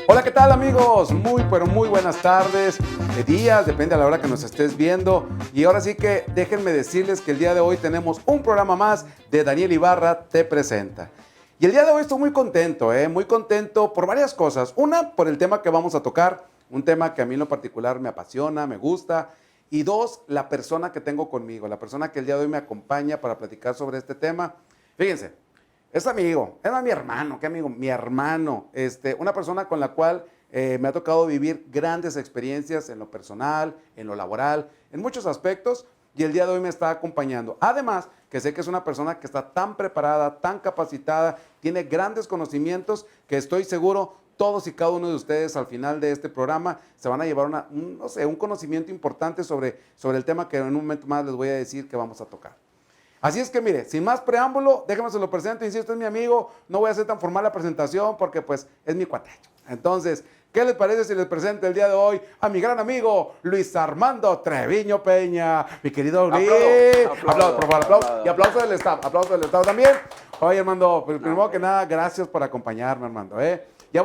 Hola, ¿qué tal amigos? Pero muy buenas tardes, días, depende a la hora que nos estés viendo. Y ahora sí que déjenme decirles que el día de hoy tenemos un programa más de Daniel Ibarra Te Presenta. Y el día de hoy estoy muy contento por varias cosas. Una, por el tema que vamos a tocar, un tema que a mí en lo particular me apasiona, me gusta. Y dos, la persona que tengo conmigo, la persona que el día de hoy me acompaña para platicar sobre este tema. Fíjense, es amigo, es mi hermano, ¿qué amigo? Mi hermano, una persona con la cual me ha tocado vivir grandes experiencias en lo personal, en lo laboral, en muchos aspectos, y el día de hoy me está acompañando. Además, que sé que es una persona que está tan preparada, tan capacitada, tiene grandes conocimientos, que estoy seguro todos y cada uno de ustedes al final de este programa se van a llevar un conocimiento importante sobre el tema que en un momento más les voy a decir que vamos a tocar. Así es que mire, sin más preámbulo, déjame se lo presento, insisto, es mi amigo, no voy a hacer tan formal la presentación porque pues es mi cuatacho. Entonces, ¿qué les parece si les presento el día de hoy a mi gran amigo Luis Armando Treviño Peña? Mi querido Luis. Aplausos, por favor, aplausos. Y aplausos del staff también. Oye, Armando, pues, primero que nada, gracias por acompañarme, Armando. Ya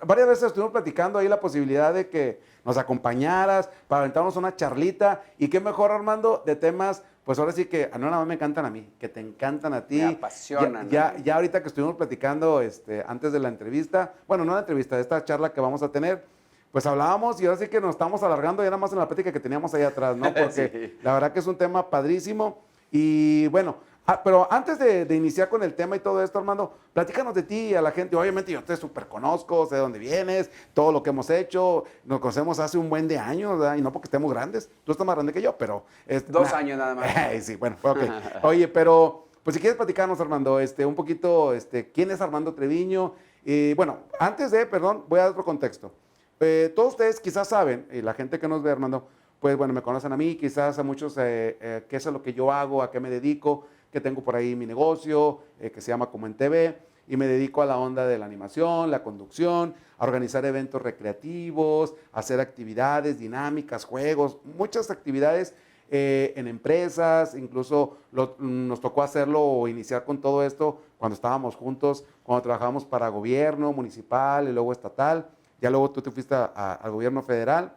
varias veces estuvimos platicando ahí la posibilidad de que nos acompañaras para aventarnos una charlita. Y qué mejor, Armando, de temas, pues ahora sí que no nada más me encantan a mí, que te encantan a ti. Me apasionan. Ya ahorita que estuvimos platicando antes de la entrevista, bueno, no la entrevista, de esta charla que vamos a tener, pues hablábamos y ahora sí que nos estamos alargando ya nada más en la plática que teníamos ahí atrás, ¿no? Porque sí, la verdad que es un tema padrísimo. Y bueno, pero antes de iniciar con el tema y todo esto, Armando, platícanos de ti a la gente. Obviamente yo te súper conozco, sé de dónde vienes, todo lo que hemos hecho. Nos conocemos hace un buen de años, ¿verdad? Y no porque estemos grandes. Tú estás más grande que yo, pero... 2 años nada más. Sí, bueno, ok. Oye, pero pues si quieres platicarnos, Armando, un poquito, ¿quién es Armando Treviño? Bueno, perdón, voy a dar otro contexto. Todos ustedes quizás saben, y la gente que nos ve, Armando, pues bueno, me conocen a mí, quizás a muchos, qué es lo que yo hago, a qué me dedico, que tengo por ahí mi negocio, que se llama Como en TV, y me dedico a la onda de la animación, la conducción, a organizar eventos recreativos, a hacer actividades, dinámicas, juegos, muchas actividades en empresas, incluso nos tocó hacerlo o iniciar con todo esto cuando estábamos juntos, cuando trabajábamos para gobierno municipal y luego estatal, ya luego tú te fuiste al gobierno federal,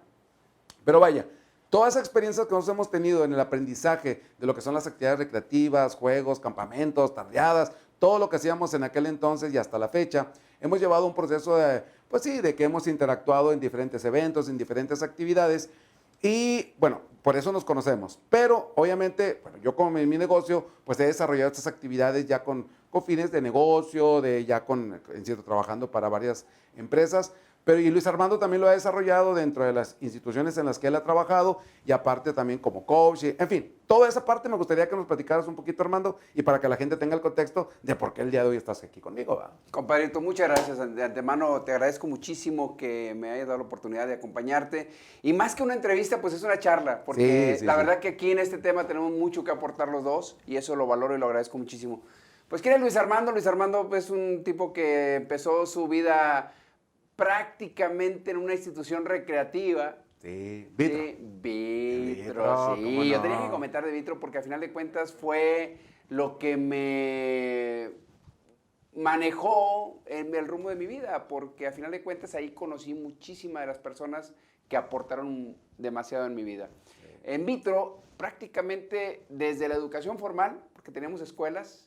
pero vaya, todas esas experiencias que nosotros hemos tenido en el aprendizaje de lo que son las actividades recreativas, juegos, campamentos, tardeadas, todo lo que hacíamos en aquel entonces y hasta la fecha, hemos llevado un proceso de que hemos interactuado en diferentes eventos, en diferentes actividades y bueno, por eso nos conocemos. Pero obviamente, bueno, yo como en mi negocio, pues he desarrollado estas actividades ya con fines de negocio, trabajando para varias empresas. Pero y Luis Armando también lo ha desarrollado dentro de las instituciones en las que él ha trabajado y aparte también como coach, en fin, toda esa parte me gustaría que nos platicaras un poquito, Armando, y para que la gente tenga el contexto de por qué el día de hoy estás aquí conmigo, ¿va? Compadrito, muchas gracias. De antemano te agradezco muchísimo que me hayas dado la oportunidad de acompañarte. Y más que una entrevista, pues es una charla, porque la verdad que aquí en este tema tenemos mucho que aportar los dos y eso lo valoro y lo agradezco muchísimo. Pues ¿quién es Luis Armando? Luis Armando es un tipo que empezó su vida prácticamente en una institución recreativa. Sí, Vitro, sí. No. Yo tenía que comentar de Vitro porque al final de cuentas fue lo que me manejó en el rumbo de mi vida, porque al final de cuentas ahí conocí muchísimas de las personas que aportaron demasiado en mi vida. Sí. En Vitro, prácticamente desde la educación formal, porque teníamos escuelas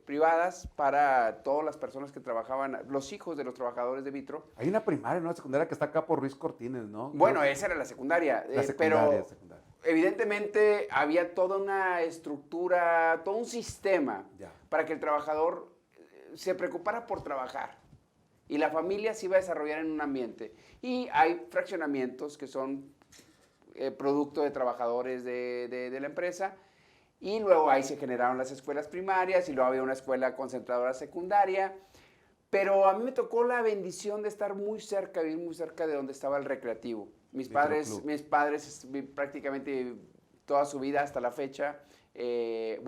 privadas para todas las personas que trabajaban, los hijos de los trabajadores de Vitro. Hay una primaria, ¿no? Una secundaria que está acá por Ruiz Cortines, ¿no? Bueno, esa era la secundaria. Pero evidentemente había toda una estructura, todo un sistema para que el trabajador se preocupara por trabajar. Y la familia se iba a desarrollar en un ambiente. Y hay fraccionamientos que son producto de trabajadores de la empresa. Y luego ahí se generaron las escuelas primarias y luego había una escuela concentradora secundaria. Pero a mí me tocó la bendición de estar muy cerca, vivir muy cerca de donde estaba el recreativo. Mis padres prácticamente toda su vida hasta la fecha,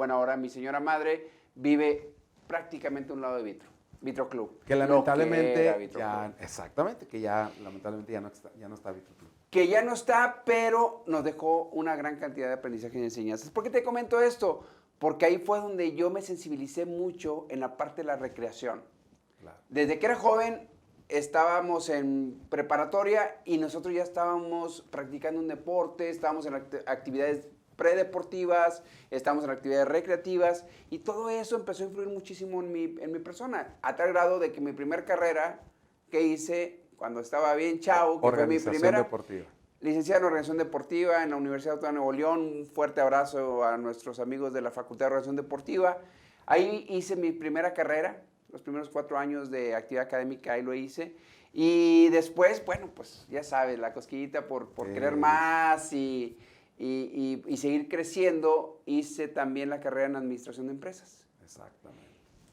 ahora mi señora madre vive prácticamente a un lado de Vitro. Vitro Club. Que lamentablemente exactamente, que ya lamentablemente ya no está Vitro Club. Que ya no está, pero nos dejó una gran cantidad de aprendizaje y enseñanzas. ¿Por qué te comento esto? Porque ahí fue donde yo me sensibilicé mucho en la parte de la recreación. Claro. Desde que era joven, estábamos en preparatoria y nosotros ya estábamos practicando un deporte, estábamos en actividades predeportivas, estábamos en actividades recreativas y todo eso empezó a influir muchísimo en mi persona, a tal grado de que mi primera carrera que hice cuando estaba bien chavo, que fue mi primera deportiva. Licenciada en Organización Deportiva en la Universidad Autónoma de Nuevo León, un fuerte abrazo a nuestros amigos de la Facultad de Organización Deportiva. Ahí hice mi primera carrera, los primeros 4 años de actividad académica, ahí lo hice. Y después, bueno, pues ya sabes, la cosquillita por querer más y seguir creciendo, hice también la carrera en Administración de Empresas. Exactamente.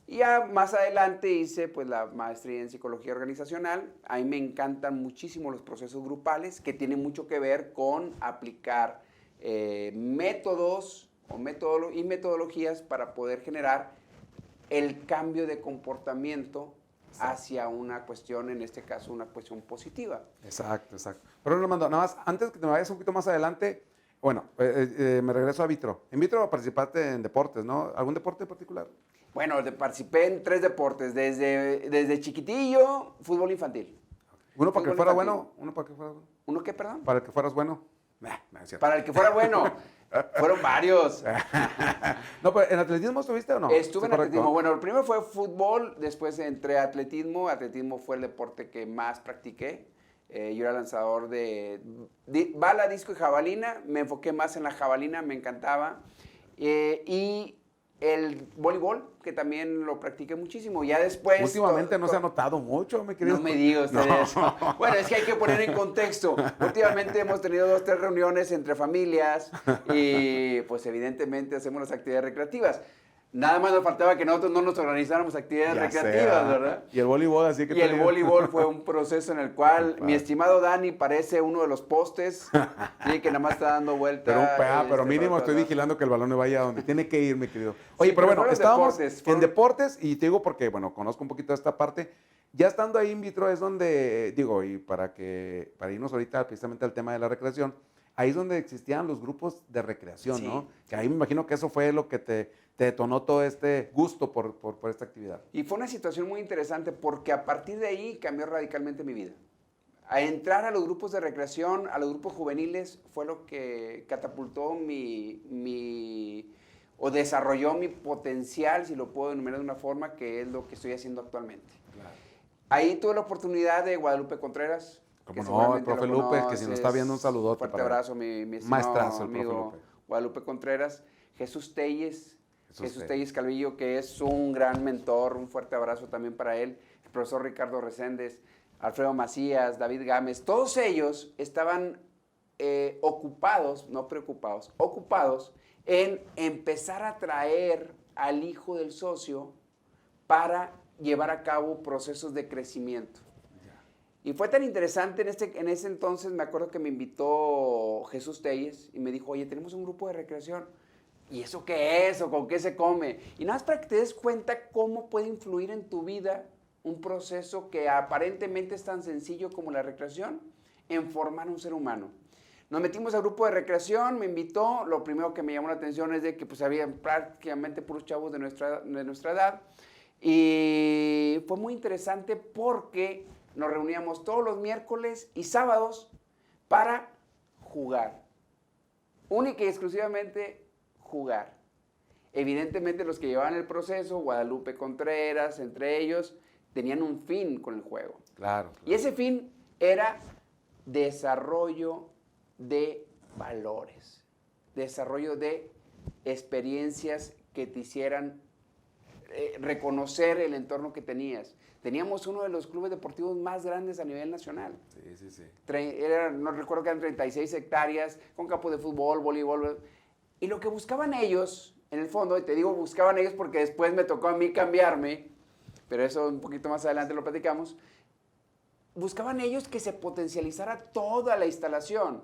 Y ya más adelante hice pues la maestría en Psicología Organizacional. A mí me encantan muchísimo los procesos grupales, que tienen mucho que ver con aplicar métodos y metodologías para poder generar el cambio de comportamiento hacia una cuestión, en este caso, una cuestión positiva. Exacto. Pero Armando, nada más, antes que te me vayas un poquito más adelante, bueno, me regreso a Vitro. En Vitro participaste en deportes, ¿no? ¿Algún deporte en particular? Bueno, participé en 3 deportes, desde chiquitillo, fútbol infantil. ¿Uno para que fuera bueno? ¿Uno para que fuera bueno? ¿Uno qué, perdón? ¿Para que fueras bueno? Para el que fuera bueno. Fueron varios. No, pero ¿en atletismo estuviste o no? Estuve en atletismo. Bueno, el primero fue fútbol, después entré a atletismo. Atletismo fue el deporte que más practiqué. Yo era lanzador de bala, disco y jabalina. Me enfoqué más en la jabalina, me encantaba. Y el voleibol, que también lo practiqué muchísimo. Ya después... Últimamente no se ha notado mucho, mi querido. No me diga usted eso. Bueno, es que hay que poner en contexto. Últimamente hemos tenido 2 o 3 reuniones entre familias y pues evidentemente hacemos las actividades recreativas. Nada más nos faltaba que nosotros no nos organizáramos actividades recreativas, ¿verdad? Y el voleibol, así que... Y el voleibol fue un proceso en el cual mi estimado Dani parece uno de los postes y que nada más está dando vuelta. Pero mínimo estoy vigilando que el balón no vaya a donde tiene que ir, mi querido. Oye, sí, pero bueno, estábamos en deportes y te digo porque, bueno, conozco un poquito de esta parte. Ya estando ahí in vitro es donde, digo, y para irnos ahorita precisamente al tema de la recreación, ahí es donde existían los grupos de recreación, sí, ¿no? Que ahí me imagino que eso fue lo que te detonó todo este gusto por esta actividad. Y fue una situación muy interesante porque a partir de ahí cambió radicalmente mi vida. A entrar a los grupos de recreación, a los grupos juveniles, fue lo que catapultó o desarrolló mi potencial, si lo puedo enumerar de una forma, que es lo que estoy haciendo actualmente. Claro. Ahí tuve la oportunidad de Guadalupe Contreras. Como no, el profe Lupe, que si nos está viendo un saludote. Fuerte abrazo, mi estimado amigo Guadalupe Contreras. Jesús Telles Calvillo, que es un gran mentor, un fuerte abrazo también para él. El profesor Ricardo Reséndez, Alfredo Macías, David Gámez, todos ellos estaban ocupados, no preocupados, ocupados en empezar a traer al hijo del socio para llevar a cabo procesos de crecimiento. Y fue tan interesante, en ese entonces me acuerdo que me invitó Jesús Telles y me dijo, oye, tenemos un grupo de recreación. ¿Y eso qué es? ¿O con qué se come? Y nada más para que te des cuenta cómo puede influir en tu vida un proceso que aparentemente es tan sencillo como la recreación en formar un ser humano. Nos metimos al grupo de recreación, me invitó, lo primero que me llamó la atención es de que pues había prácticamente puros chavos de nuestra edad. Y fue muy interesante porque nos reuníamos todos los miércoles y sábados para jugar. Única y exclusivamente jugar. Evidentemente los que llevaban el proceso, Guadalupe Contreras, entre ellos, tenían un fin con el juego. Claro. Y ese fin era desarrollo de valores, desarrollo de experiencias que te hicieran reconocer el entorno que tenías. Teníamos uno de los clubes deportivos más grandes a nivel nacional. Sí. No recuerdo que eran 36 hectáreas, con campo de fútbol, voleibol. Y lo que buscaban ellos, en el fondo, y te digo buscaban ellos porque después me tocó a mí cambiarme, pero eso un poquito más adelante lo platicamos, buscaban ellos que se potencializara toda la instalación.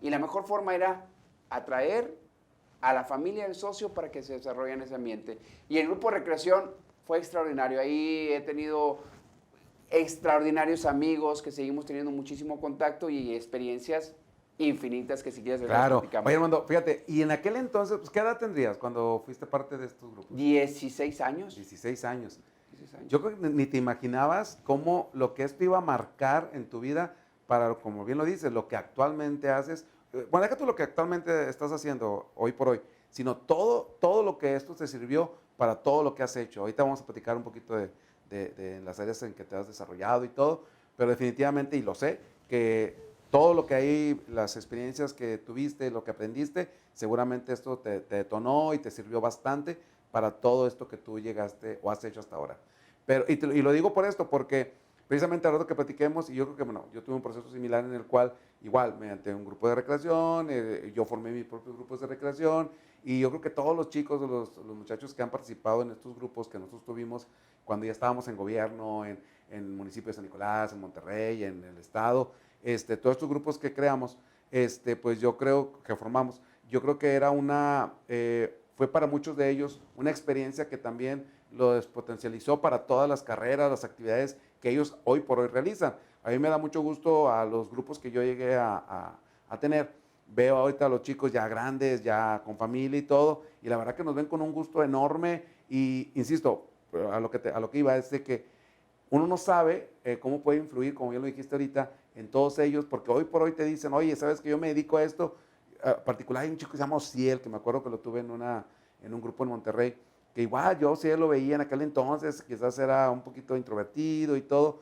Y la mejor forma era atraer a la familia del socio para que se desarrolle en ese ambiente. Y el grupo de recreación fue extraordinario. Ahí he tenido extraordinarios amigos que seguimos teniendo muchísimo contacto y experiencias infinitas que si quieres claro. Oye, Armando, fíjate, y en aquel entonces, pues, ¿qué edad tendrías cuando fuiste parte de estos grupos? 16 años. 16 años. 6 años. Yo creo que ni te imaginabas cómo lo que esto iba a marcar en tu vida para, como bien lo dices, lo que actualmente haces. Bueno, deja tú lo que actualmente estás haciendo hoy por hoy, sino todo lo que esto te sirvió para todo lo que has hecho. Ahorita vamos a platicar un poquito de las áreas en que te has desarrollado y todo, pero definitivamente, y lo sé, que todo lo que hay, las experiencias que tuviste, lo que aprendiste, seguramente esto te detonó y te sirvió bastante para todo esto que tú llegaste o has hecho hasta ahora. Pero, y lo digo por esto, porque precisamente al rato que platiquemos, y yo creo que, bueno, yo tuve un proceso similar en el cual, igual, mediante un grupo de recreación, yo formé mis propios grupos de recreación, y yo creo que todos los chicos, los muchachos que han participado en estos grupos que nosotros tuvimos cuando ya estábamos en gobierno, en el municipio de San Nicolás, en Monterrey, en el estado, todos estos grupos que creamos, pues yo creo que formamos, yo creo que era fue para muchos de ellos una experiencia que también lo despotencializó para todas las carreras, las actividades que ellos hoy por hoy realizan. A mí me da mucho gusto a los grupos que yo llegué a tener. Veo ahorita a los chicos ya grandes, ya con familia y todo, y la verdad que nos ven con un gusto enorme y, insisto, a lo que iba es de que uno no sabe cómo puede influir, como ya lo dijiste ahorita, en todos ellos, porque hoy por hoy te dicen, oye, ¿sabes que yo me dedico a esto? En particular hay un chico que se llama Ociel, que me acuerdo que lo tuve en un grupo en Monterrey, que igual yo sí lo veía en aquel entonces, quizás era un poquito introvertido y todo.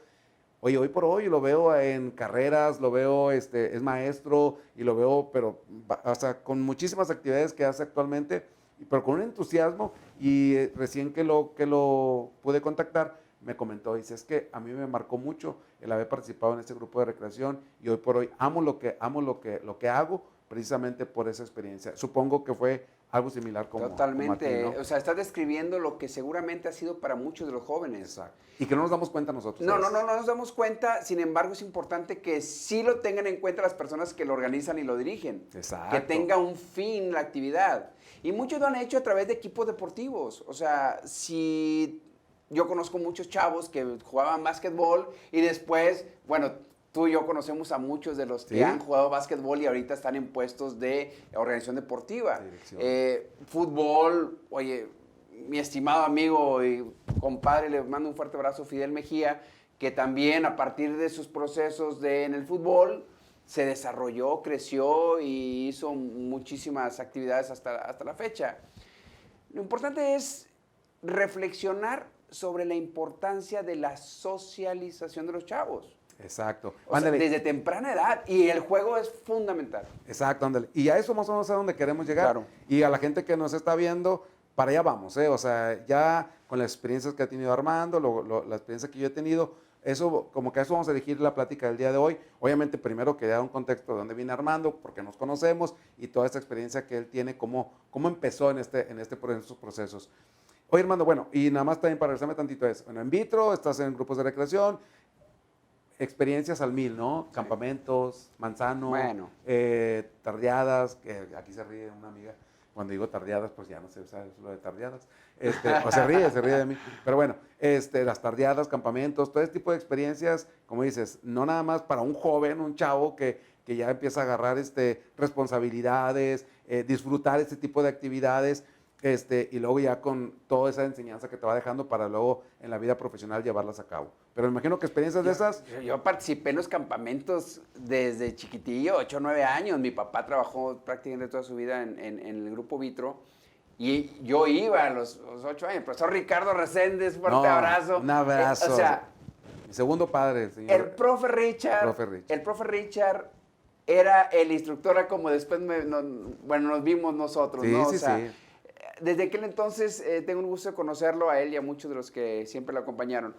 Oye, hoy por hoy lo veo en carreras, lo veo, es maestro y lo veo, pero o sea, con muchísimas actividades que hace actualmente, pero con un entusiasmo y recién que lo pude contactar, me comentó, dice, es que a mí me marcó mucho el haber participado en este grupo de recreación y hoy por hoy amo lo que hago precisamente por esa experiencia. Supongo que fue algo similar Totalmente. como a ti, ¿no? O sea, estás describiendo lo que seguramente ha sido para muchos de los jóvenes. Exacto. Y que no nos damos cuenta nosotros. No nos damos cuenta, sin embargo es importante que sí lo tengan en cuenta las personas que lo organizan y lo dirigen. Exacto. Que tenga un fin la actividad. Y muchos lo han hecho a través de equipos deportivos. O sea, si yo conozco muchos chavos que jugaban básquetbol y después, bueno, tú y yo conocemos a muchos de los que han jugado básquetbol y ahorita están en puestos de organización deportiva. Fútbol, oye, mi estimado amigo y compadre, le mando un fuerte abrazo, Fidel Mejía, que también a partir de sus procesos en el fútbol se desarrolló, creció y hizo muchísimas actividades hasta la fecha. Lo importante es reflexionar sobre la importancia de la socialización de los chavos. Exacto. O sea, desde temprana edad. Y el juego es fundamental. Exacto, ándale. Y a eso más o menos es a donde queremos llegar. Claro. Y a la gente que nos está viendo, para allá vamos, ¿eh? O sea, ya con las experiencias que ha tenido Armando, la experiencia que yo he tenido, eso, como que a eso vamos a dirigir la plática del día de hoy. Obviamente, primero que dar un contexto de dónde viene Armando, porque nos conocemos, y toda esta experiencia que él tiene, cómo empezó en estos procesos. Oye, Armando, bueno, y nada más también para regresarme tantito es, bueno, en vitro, estás en grupos de recreación, experiencias al 1000, ¿no? Sí. Campamentos, Manzano, bueno. Tardeadas, que aquí se ríe una amiga, cuando digo tardeadas, pues ya no sé, ¿sabes lo de tardeadas? O se ríe de mí, pero bueno, las tardeadas, campamentos, todo este tipo de experiencias, como dices, no nada más para un joven, un chavo que ya empieza a agarrar responsabilidades, disfrutar este tipo de actividades, y luego ya con toda esa enseñanza que te va dejando para luego en la vida profesional llevarlas a cabo. Pero me imagino que experiencias de esas... Yo participé en los campamentos desde chiquitillo, 8 o 9 años. Mi papá trabajó prácticamente toda su vida en el Grupo Vitro. Y yo iba a los 8 años. Profesor Ricardo Reséndez, fuerte abrazo. Un abrazo. O sea, mi segundo padre, el señor. El profe Richard era el instructor, como después nos vimos nosotros, sí, ¿no? Sí, sí. Desde aquel entonces tengo un gusto de conocerlo a él y a muchos de los que siempre lo acompañaron.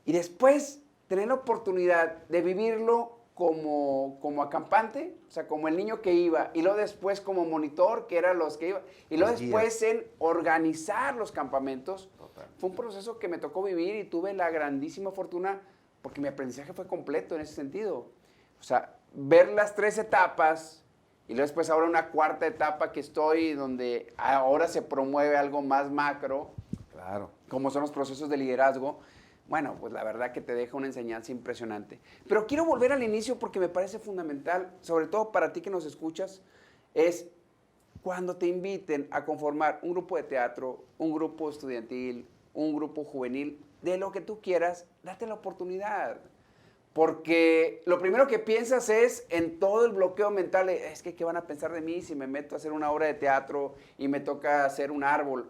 Y después tener la oportunidad de vivirlo como acampante, o sea, como el niño que iba, y luego después como monitor, que eran los que iban, y luego después en organizar los campamentos. Total. Fue un proceso que me tocó vivir y tuve la grandísima fortuna, porque mi aprendizaje fue completo en ese sentido. O sea, ver las 3 etapas, y luego después ahora una 4ª etapa que estoy, donde ahora se promueve algo más macro, claro, como son los procesos de liderazgo. Bueno, pues la verdad que te deja una enseñanza impresionante. Pero quiero volver al inicio porque me parece fundamental, sobre todo para ti que nos escuchas, es cuando te inviten a conformar un grupo de teatro, un grupo estudiantil, un grupo juvenil, de lo que tú quieras, date la oportunidad. Porque lo primero que piensas es en todo el bloqueo mental, es que ¿qué van a pensar de mí si me meto a hacer una obra de teatro y me toca hacer un árbol?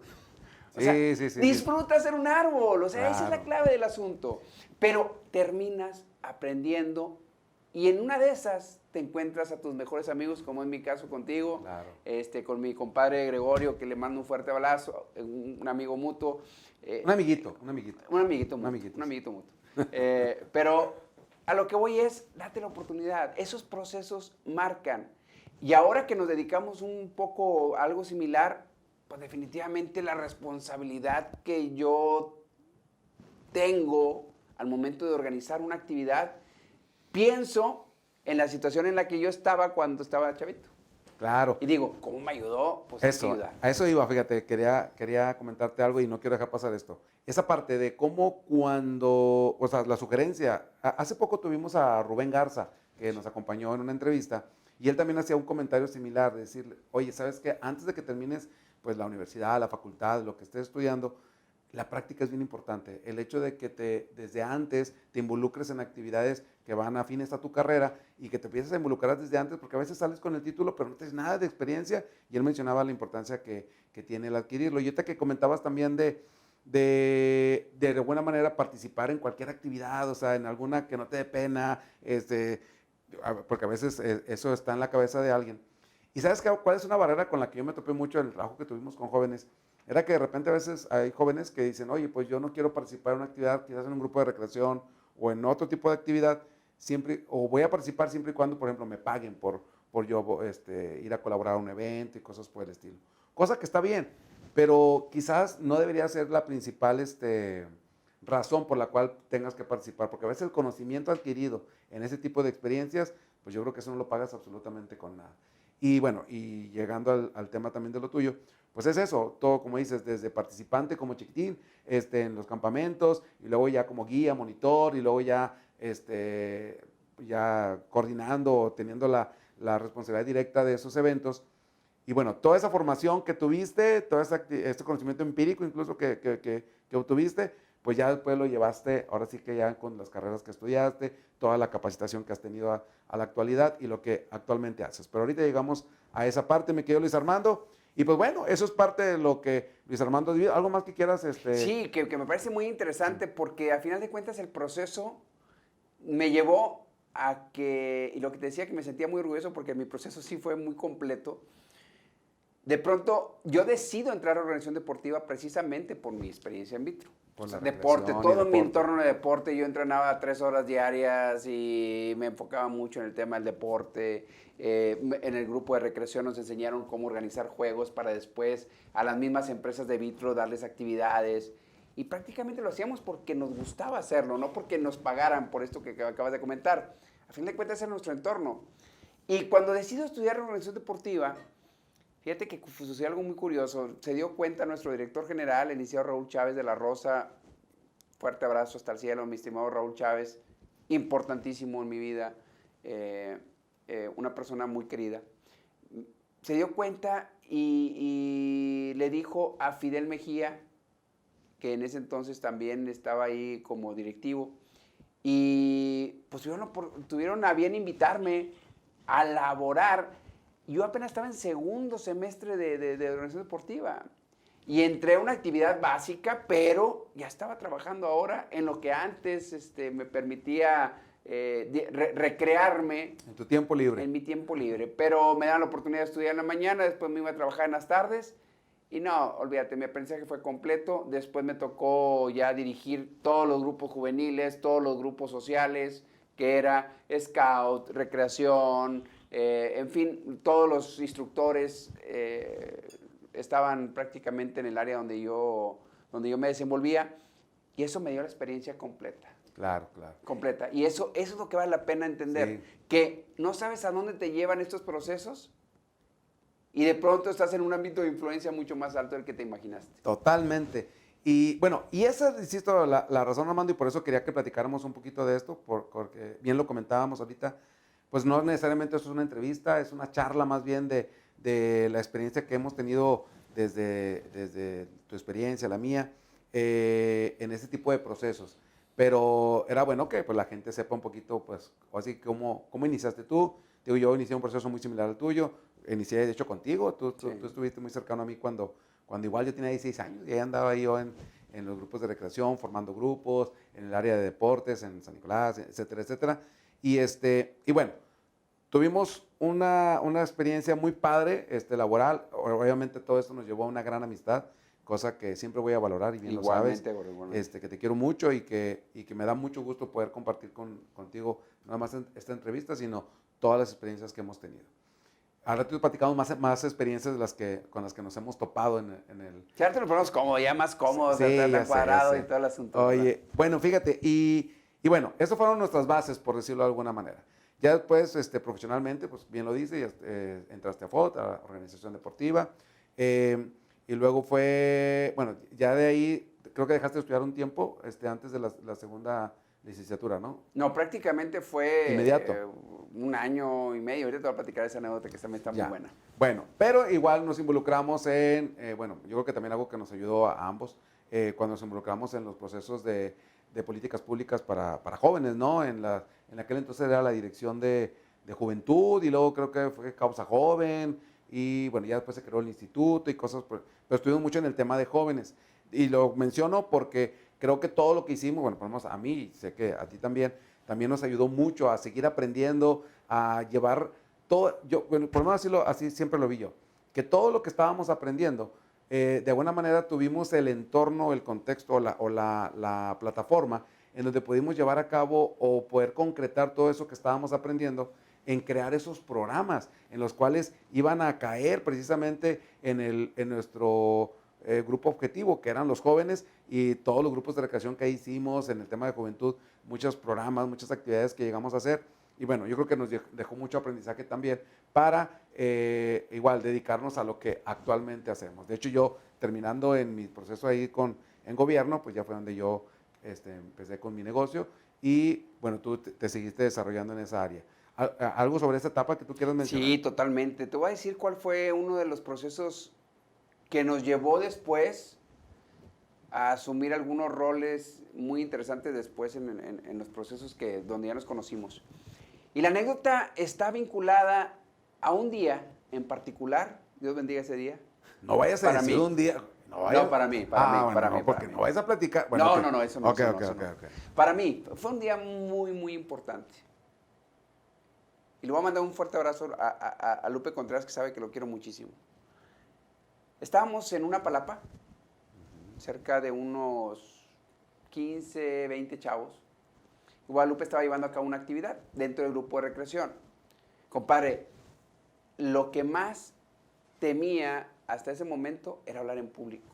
O sea, disfruta hacer un árbol, o sea, claro. Esa es la clave del asunto. Pero terminas aprendiendo y en una de esas te encuentras a tus mejores amigos, como en mi caso contigo, claro. Con mi compadre Gregorio, que le mando un fuerte abrazo, un amigo mutuo. Un amiguito. Un amiguito mutuo. Pero a lo que voy es, date la oportunidad. Esos procesos marcan. Y ahora que nos dedicamos un poco a algo similar, pues definitivamente la responsabilidad que yo tengo al momento de organizar una actividad, pienso en la situación en la que yo estaba cuando estaba chavito. Claro. Y digo, ¿cómo me ayudó? Pues eso, a eso iba, fíjate, quería comentarte algo y no quiero dejar pasar esto. Esa parte de cómo cuando, o sea, la sugerencia, hace poco tuvimos a Rubén Garza, que nos acompañó en una entrevista, y él también hacía un comentario similar, de decirle, oye, ¿sabes qué? Antes de que termines pues la universidad, la facultad, lo que estés estudiando, la práctica es bien importante. El hecho de que desde antes te involucres en actividades que van afines a tu carrera y que te empieces a involucrar desde antes, porque a veces sales con el título, pero no tienes nada de experiencia, y él mencionaba la importancia que tiene el adquirirlo. Y ahorita que comentabas también de buena manera participar en cualquier actividad, o sea, en alguna que no te dé pena, porque a veces eso está en la cabeza de alguien. ¿Y sabes cuál es una barrera con la que yo me topé mucho en el trabajo que tuvimos con jóvenes? Era que de repente a veces hay jóvenes que dicen, oye, pues yo no quiero participar en una actividad, quizás en un grupo de recreación o en otro tipo de actividad, o voy a participar siempre y cuando, por ejemplo, me paguen por yo ir a colaborar a un evento y cosas por el estilo. Cosa que está bien, pero quizás no debería ser la principal razón por la cual tengas que participar, porque a veces el conocimiento adquirido en ese tipo de experiencias, pues yo creo que eso no lo pagas absolutamente con nada. Y bueno, y llegando al tema también de lo tuyo, pues es eso, todo como dices, desde participante como chiquitín, en los campamentos, y luego ya como guía, monitor, y luego ya, ya coordinando, teniendo la responsabilidad directa de esos eventos. Y bueno, toda esa formación que tuviste, todo este conocimiento empírico incluso que obtuviste, pues ya después lo llevaste, ahora sí que ya con las carreras que estudiaste, toda la capacitación que has tenido a la actualidad y lo que actualmente haces. Pero ahorita llegamos a esa parte, me quedo Luis Armando. Y pues bueno, eso es parte de lo que Luis Armando ha vivido. ¿Algo más que quieras? Sí, que me parece muy interesante porque a final de cuentas el proceso me llevó a que, y lo que te decía que me sentía muy orgulloso porque mi proceso sí fue muy completo. De pronto yo decido entrar a organización deportiva precisamente por mi experiencia en vitro. O sea, deporte, todo mi entorno de deporte, yo entrenaba 3 horas diarias y me enfocaba mucho en el tema del deporte. En el grupo de recreación nos enseñaron cómo organizar juegos para después a las mismas empresas de vitro darles actividades. Y prácticamente lo hacíamos porque nos gustaba hacerlo, no porque nos pagaran por esto que acabas de comentar. A fin de cuentas es nuestro entorno. Y cuando decido estudiar organización deportiva, fíjate que sucedió algo muy curioso. Se dio cuenta nuestro director general, el licenciado Raúl Chávez de la Rosa. Fuerte abrazo hasta el cielo, mi estimado Raúl Chávez. Importantísimo en mi vida. Una persona muy querida. Se dio cuenta y le dijo a Fidel Mejía, que en ese entonces también estaba ahí como directivo, y pues tuvieron a bien invitarme a laborar. Yo apenas estaba en segundo semestre de organización deportiva y entré a una actividad básica, pero ya estaba trabajando ahora en lo que antes me permitía recrearme. En tu tiempo libre. En mi tiempo libre, pero me daban la oportunidad de estudiar en la mañana, después me iba a trabajar en las tardes y no, olvídate, mi aprendizaje fue completo. Después me tocó ya dirigir todos los grupos juveniles, todos los grupos sociales, que era scout, recreación, en fin, todos los instructores estaban prácticamente en el área donde yo me desenvolvía y eso me dio la experiencia completa. Claro, claro. Completa. Y eso es lo que vale la pena entender, sí. Que no sabes a dónde te llevan estos procesos y de pronto estás en un ámbito de influencia mucho más alto del que te imaginaste. Totalmente. Y bueno, y esa es, insisto, la razón, Armando, y por eso quería que platicáramos un poquito de esto, porque bien lo comentábamos ahorita, pues no necesariamente eso es una entrevista, es una charla más bien de la experiencia que hemos tenido desde tu experiencia, la mía, en ese tipo de procesos. Pero era bueno que pues, la gente sepa un poquito, pues, así cómo iniciaste tú. Digo, yo inicié un proceso muy similar al tuyo. Inicié, de hecho, contigo. Tú estuviste muy cercano a mí cuando igual yo tenía 16 años y ahí andaba yo en los grupos de recreación, formando grupos, en el área de deportes, en San Nicolás, etcétera, etcétera. Y bueno, tuvimos una experiencia muy padre laboral. Obviamente todo esto nos llevó a una gran amistad, cosa que siempre voy a valorar y bien igualmente, lo sabes. Igualmente. Que te quiero mucho y que me da mucho gusto poder compartir contigo no nada más esta entrevista, sino todas las experiencias que hemos tenido. Ahora te platicamos más experiencias con las que nos hemos topado en el... Sí, ahora te lo ponemos cómodo, ya más cómodo, Sí, tan cuadrado ya sé. y todo el asunto. Oye, ¿verdad? bueno, fíjate, y bueno, estas fueron nuestras bases, por decirlo de alguna manera. Ya después, profesionalmente, pues bien lo dice, entraste a FOT, a Organización Deportiva, y luego bueno, ya de ahí, creo que dejaste de estudiar un tiempo, antes de la segunda licenciatura, ¿no? No, prácticamente fue inmediato. Un año y medio. Ahorita te voy a platicar esa anécdota que también está muy buena. Bueno, pero igual nos involucramos bueno, yo creo que también algo que nos ayudó a ambos, cuando nos involucramos en los procesos de políticas públicas para jóvenes, ¿no? En aquel entonces era la Dirección de Juventud y luego creo que fue Causa Joven y bueno, ya después se creó el instituto y cosas, pero estuvimos mucho en el tema de jóvenes. Y lo menciono porque creo que todo lo que hicimos, bueno, por lo menos a mí, sé que a ti también nos ayudó mucho a seguir aprendiendo, a llevar todo, bueno, por lo menos así siempre lo vi yo, que todo lo que estábamos aprendiendo, de alguna manera tuvimos el entorno, el contexto o la plataforma en donde pudimos llevar a cabo o poder concretar todo eso que estábamos aprendiendo en crear esos programas en los cuales iban a caer precisamente en nuestro grupo objetivo, que eran los jóvenes y todos los grupos de recreación que hicimos en el tema de juventud, muchos programas, muchas actividades que llegamos a hacer. Y bueno, yo creo que nos dejó mucho aprendizaje también para igual dedicarnos a lo que actualmente hacemos. De hecho, yo terminando en mi proceso ahí en gobierno, pues ya fue donde yo empecé con mi negocio y bueno, tú te seguiste desarrollando en esa área. ¿Algo sobre esta etapa que tú quieras mencionar? Sí, totalmente. Te voy a decir cuál fue uno de los procesos que nos llevó después a asumir algunos roles muy interesantes después en los procesos donde ya nos conocimos. Y la anécdota está vinculada a un día en particular. Dios bendiga ese día. No vayas a decir un día. No, para mí. Porque no vayas a platicar. Bueno, no, eso no. Okay. Para mí, fue un día muy, muy importante. Y le voy a mandar un fuerte abrazo a Lupe Contreras, que sabe que lo quiero muchísimo. Estábamos en una palapa, cerca de unos 15, 20 chavos. Guadalupe estaba llevando a cabo una actividad dentro del grupo de recreación. Compadre, lo que más temía hasta ese momento era hablar en público.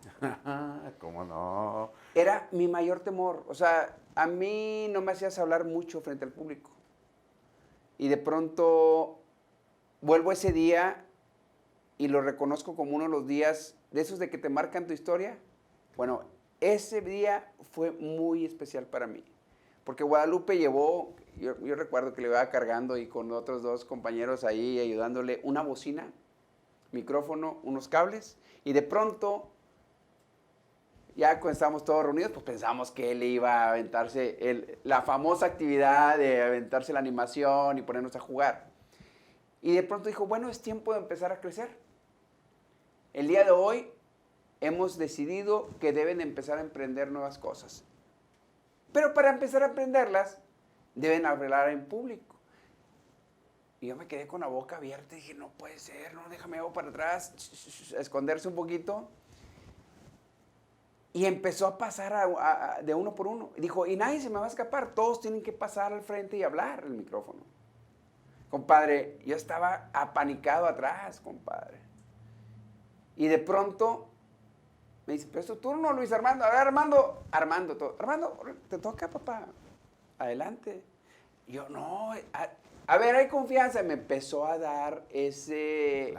¿Cómo no? Era mi mayor temor. O sea, a mí no me hacías hablar mucho frente al público. Y de pronto vuelvo ese día y lo reconozco como uno de los días de esos de que te marcan tu historia. Bueno, ese día fue muy especial para mí. Porque Guadalupe llevó, yo recuerdo que le iba cargando y con otros dos compañeros ahí ayudándole una bocina, micrófono, unos cables. Y de pronto, ya cuando estábamos todos reunidos, pues pensamos que él iba a aventarse la famosa actividad de aventarse la animación y ponernos a jugar. Y de pronto dijo, bueno, es tiempo de empezar a crecer. El día de hoy hemos decidido que deben empezar a emprender nuevas cosas. Pero para empezar a aprenderlas, deben hablar en público. Y yo me quedé con la boca abierta y dije, no puede ser, no, déjame ir para atrás, a esconderse un poquito. Y empezó a pasar de uno por uno. Y dijo, y nadie se me va a escapar, todos tienen que pasar al frente y hablar el micrófono. Compadre, yo estaba apanicado atrás, compadre. Y de pronto me dice, pero es tu turno, Luis Armando. A ver, Armando, te toca, papá. Adelante. Y yo, no, a ver, hay confianza. Me empezó a dar ese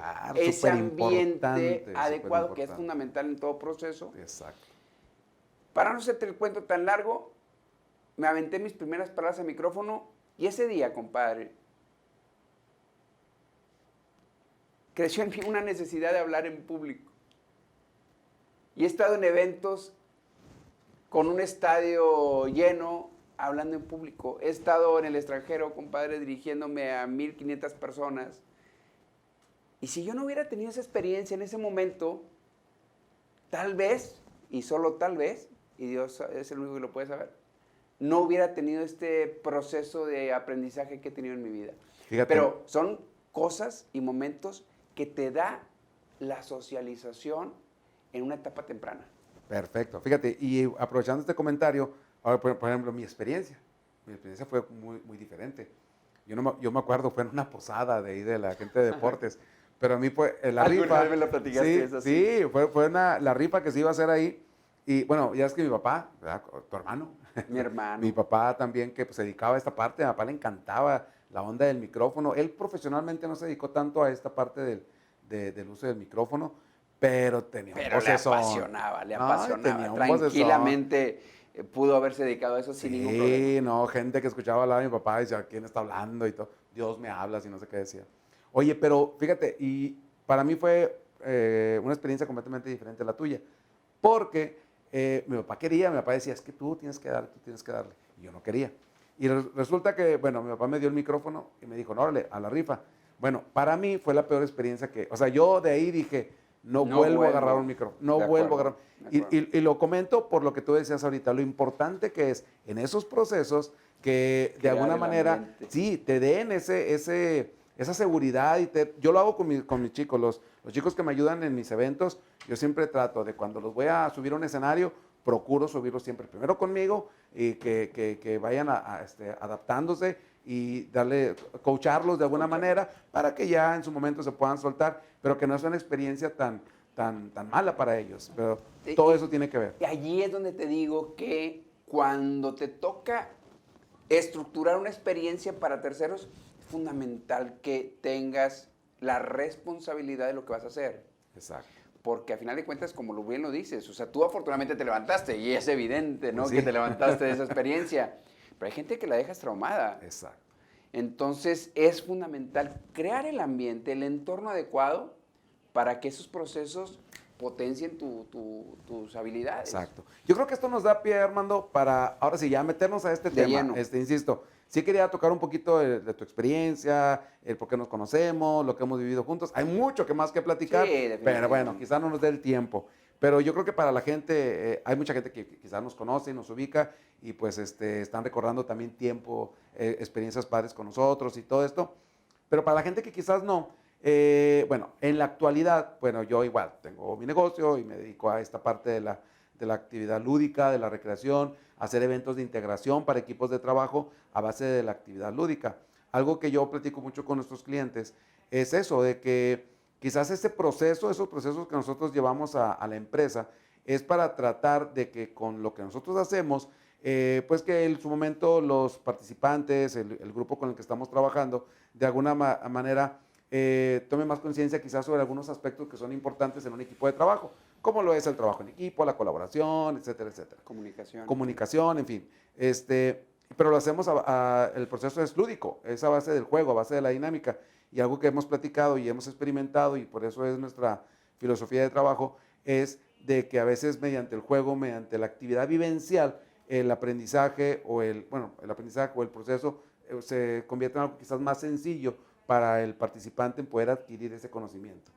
ambiente adecuado que es fundamental en todo proceso. Exacto. Para no hacerte el cuento tan largo, me aventé mis primeras palabras al micrófono y ese día, compadre, creció en mí una necesidad de hablar en público. Y he estado en eventos con un estadio lleno, hablando en público. He estado en el extranjero, compadre, dirigiéndome a 1,500 personas. Y si yo no hubiera tenido esa experiencia en ese momento, tal vez, y solo tal vez, y Dios es el único que lo puede saber, no hubiera tenido este proceso de aprendizaje que he tenido en mi vida. Fíjate. Pero son cosas y momentos que te da la socialización en una etapa temprana. Perfecto. Fíjate, y aprovechando este comentario, ahora, por ejemplo, mi experiencia fue muy diferente. Yo me acuerdo, fue en una posada de ahí de la gente de deportes, pero a mí fue la rifa. Vez me lo platicaste, eso sí, fue la rifa que se iba a hacer ahí. Y bueno, ya es que mi papá, ¿verdad? Tu hermano. Mi hermano. Mi papá también, que pues, se dedicaba a esta parte, a mi papá le encantaba la onda del micrófono. Él profesionalmente no se dedicó tanto a esta parte del uso del micrófono, pero tenía un vocesón. Le apasionaba. Tranquilamente pudo haberse dedicado a eso sin ningún problema. Sí, no, gente que escuchaba hablar de mi papá y decía, ¿quién está hablando? Y todo, Dios me habla, y no sé qué decía. Oye, pero fíjate, y para mí fue una experiencia completamente diferente a la tuya, porque mi papá decía, es que tú tienes que darle, y yo no quería. Y resulta que, bueno, mi papá me dio el micrófono y me dijo, no, órale, a la rifa. Bueno, para mí fue la peor experiencia o sea, yo de ahí dije, no vuelvo a agarrar un micrófono, no vuelvo a agarrar. Y lo comento por lo que tú decías ahorita, lo importante que es en esos procesos que de alguna manera, sí, te den esa seguridad. Yo lo hago con mis chicos, los chicos que me ayudan en mis eventos, yo siempre trato de cuando los voy a subir a un escenario, procuro subirlos siempre primero conmigo y que vayan adaptándose y coacharlos de alguna manera para que ya en su momento se puedan soltar, pero que no sea una experiencia tan mala para ellos. Pero todo eso tiene que ver. Y allí es donde te digo que cuando te toca estructurar una experiencia para terceros, es fundamental que tengas la responsabilidad de lo que vas a hacer. Exacto. Porque a final de cuentas, como bien lo dices, o sea, tú afortunadamente te levantaste y es evidente, ¿no? Sí. Que te levantaste de esa experiencia. Pero hay gente que la dejas traumada. Exacto. Entonces, es fundamental crear el ambiente, el entorno adecuado para que esos procesos potencien tus habilidades. Exacto. Yo creo que esto nos da pie, Armando, para ahora sí ya meternos a este tema. Lleno. Insisto, sí quería tocar un poquito de tu experiencia, el por qué nos conocemos, lo que hemos vivido juntos. Hay mucho que más que platicar, Sí, pero bueno, quizás no nos dé el tiempo. Pero yo creo que para la gente, hay mucha gente que quizás nos conoce y nos ubica y pues están recordando también tiempo, experiencias padres con nosotros y todo esto. Pero para la gente que quizás no, bueno, en la actualidad, bueno, yo igual tengo mi negocio y me dedico a esta parte de la actividad lúdica, de la recreación, hacer eventos de integración para equipos de trabajo a base de la actividad lúdica. Algo que yo platico mucho con nuestros clientes es eso, de que quizás esos procesos que nosotros llevamos a la empresa, es para tratar de que con lo que nosotros hacemos, pues que en su momento los participantes, el grupo con el que estamos trabajando, de alguna manera tome más conciencia quizás sobre algunos aspectos que son importantes en un equipo de trabajo, como lo es el trabajo en equipo, la colaboración, etcétera, etcétera. Comunicación, en fin. Pero lo hacemos, el proceso es lúdico, es a base del juego, a base de la dinámica. Y algo que hemos platicado y hemos experimentado, y por eso es nuestra filosofía de trabajo, es de que a veces mediante el juego, mediante la actividad vivencial, el aprendizaje o el proceso se convierte en algo quizás más sencillo para el participante en poder adquirir ese conocimiento.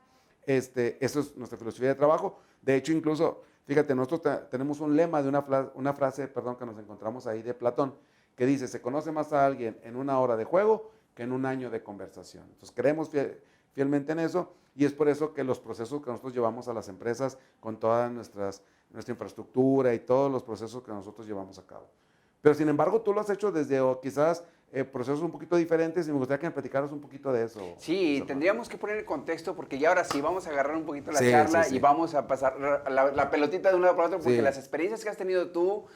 Eso es nuestra filosofía de trabajo. De hecho, incluso, fíjate, nosotros tenemos un lema de una frase que nos encontramos ahí de Platón, que dice, se conoce más a alguien en una hora de juego que en un año de conversación. Entonces, creemos fielmente en eso y es por eso que los procesos que nosotros llevamos a las empresas con toda nuestra infraestructura y todos los procesos que nosotros llevamos a cabo. Pero, sin embargo, tú lo has hecho desde quizás procesos un poquito diferentes y me gustaría que me platicaras un poquito de eso. Sí, tendríamos que poner el contexto porque ya ahora sí vamos a agarrar un poquito la charla y vamos a pasar la pelotita de un lado para otro porque las experiencias que has tenido tú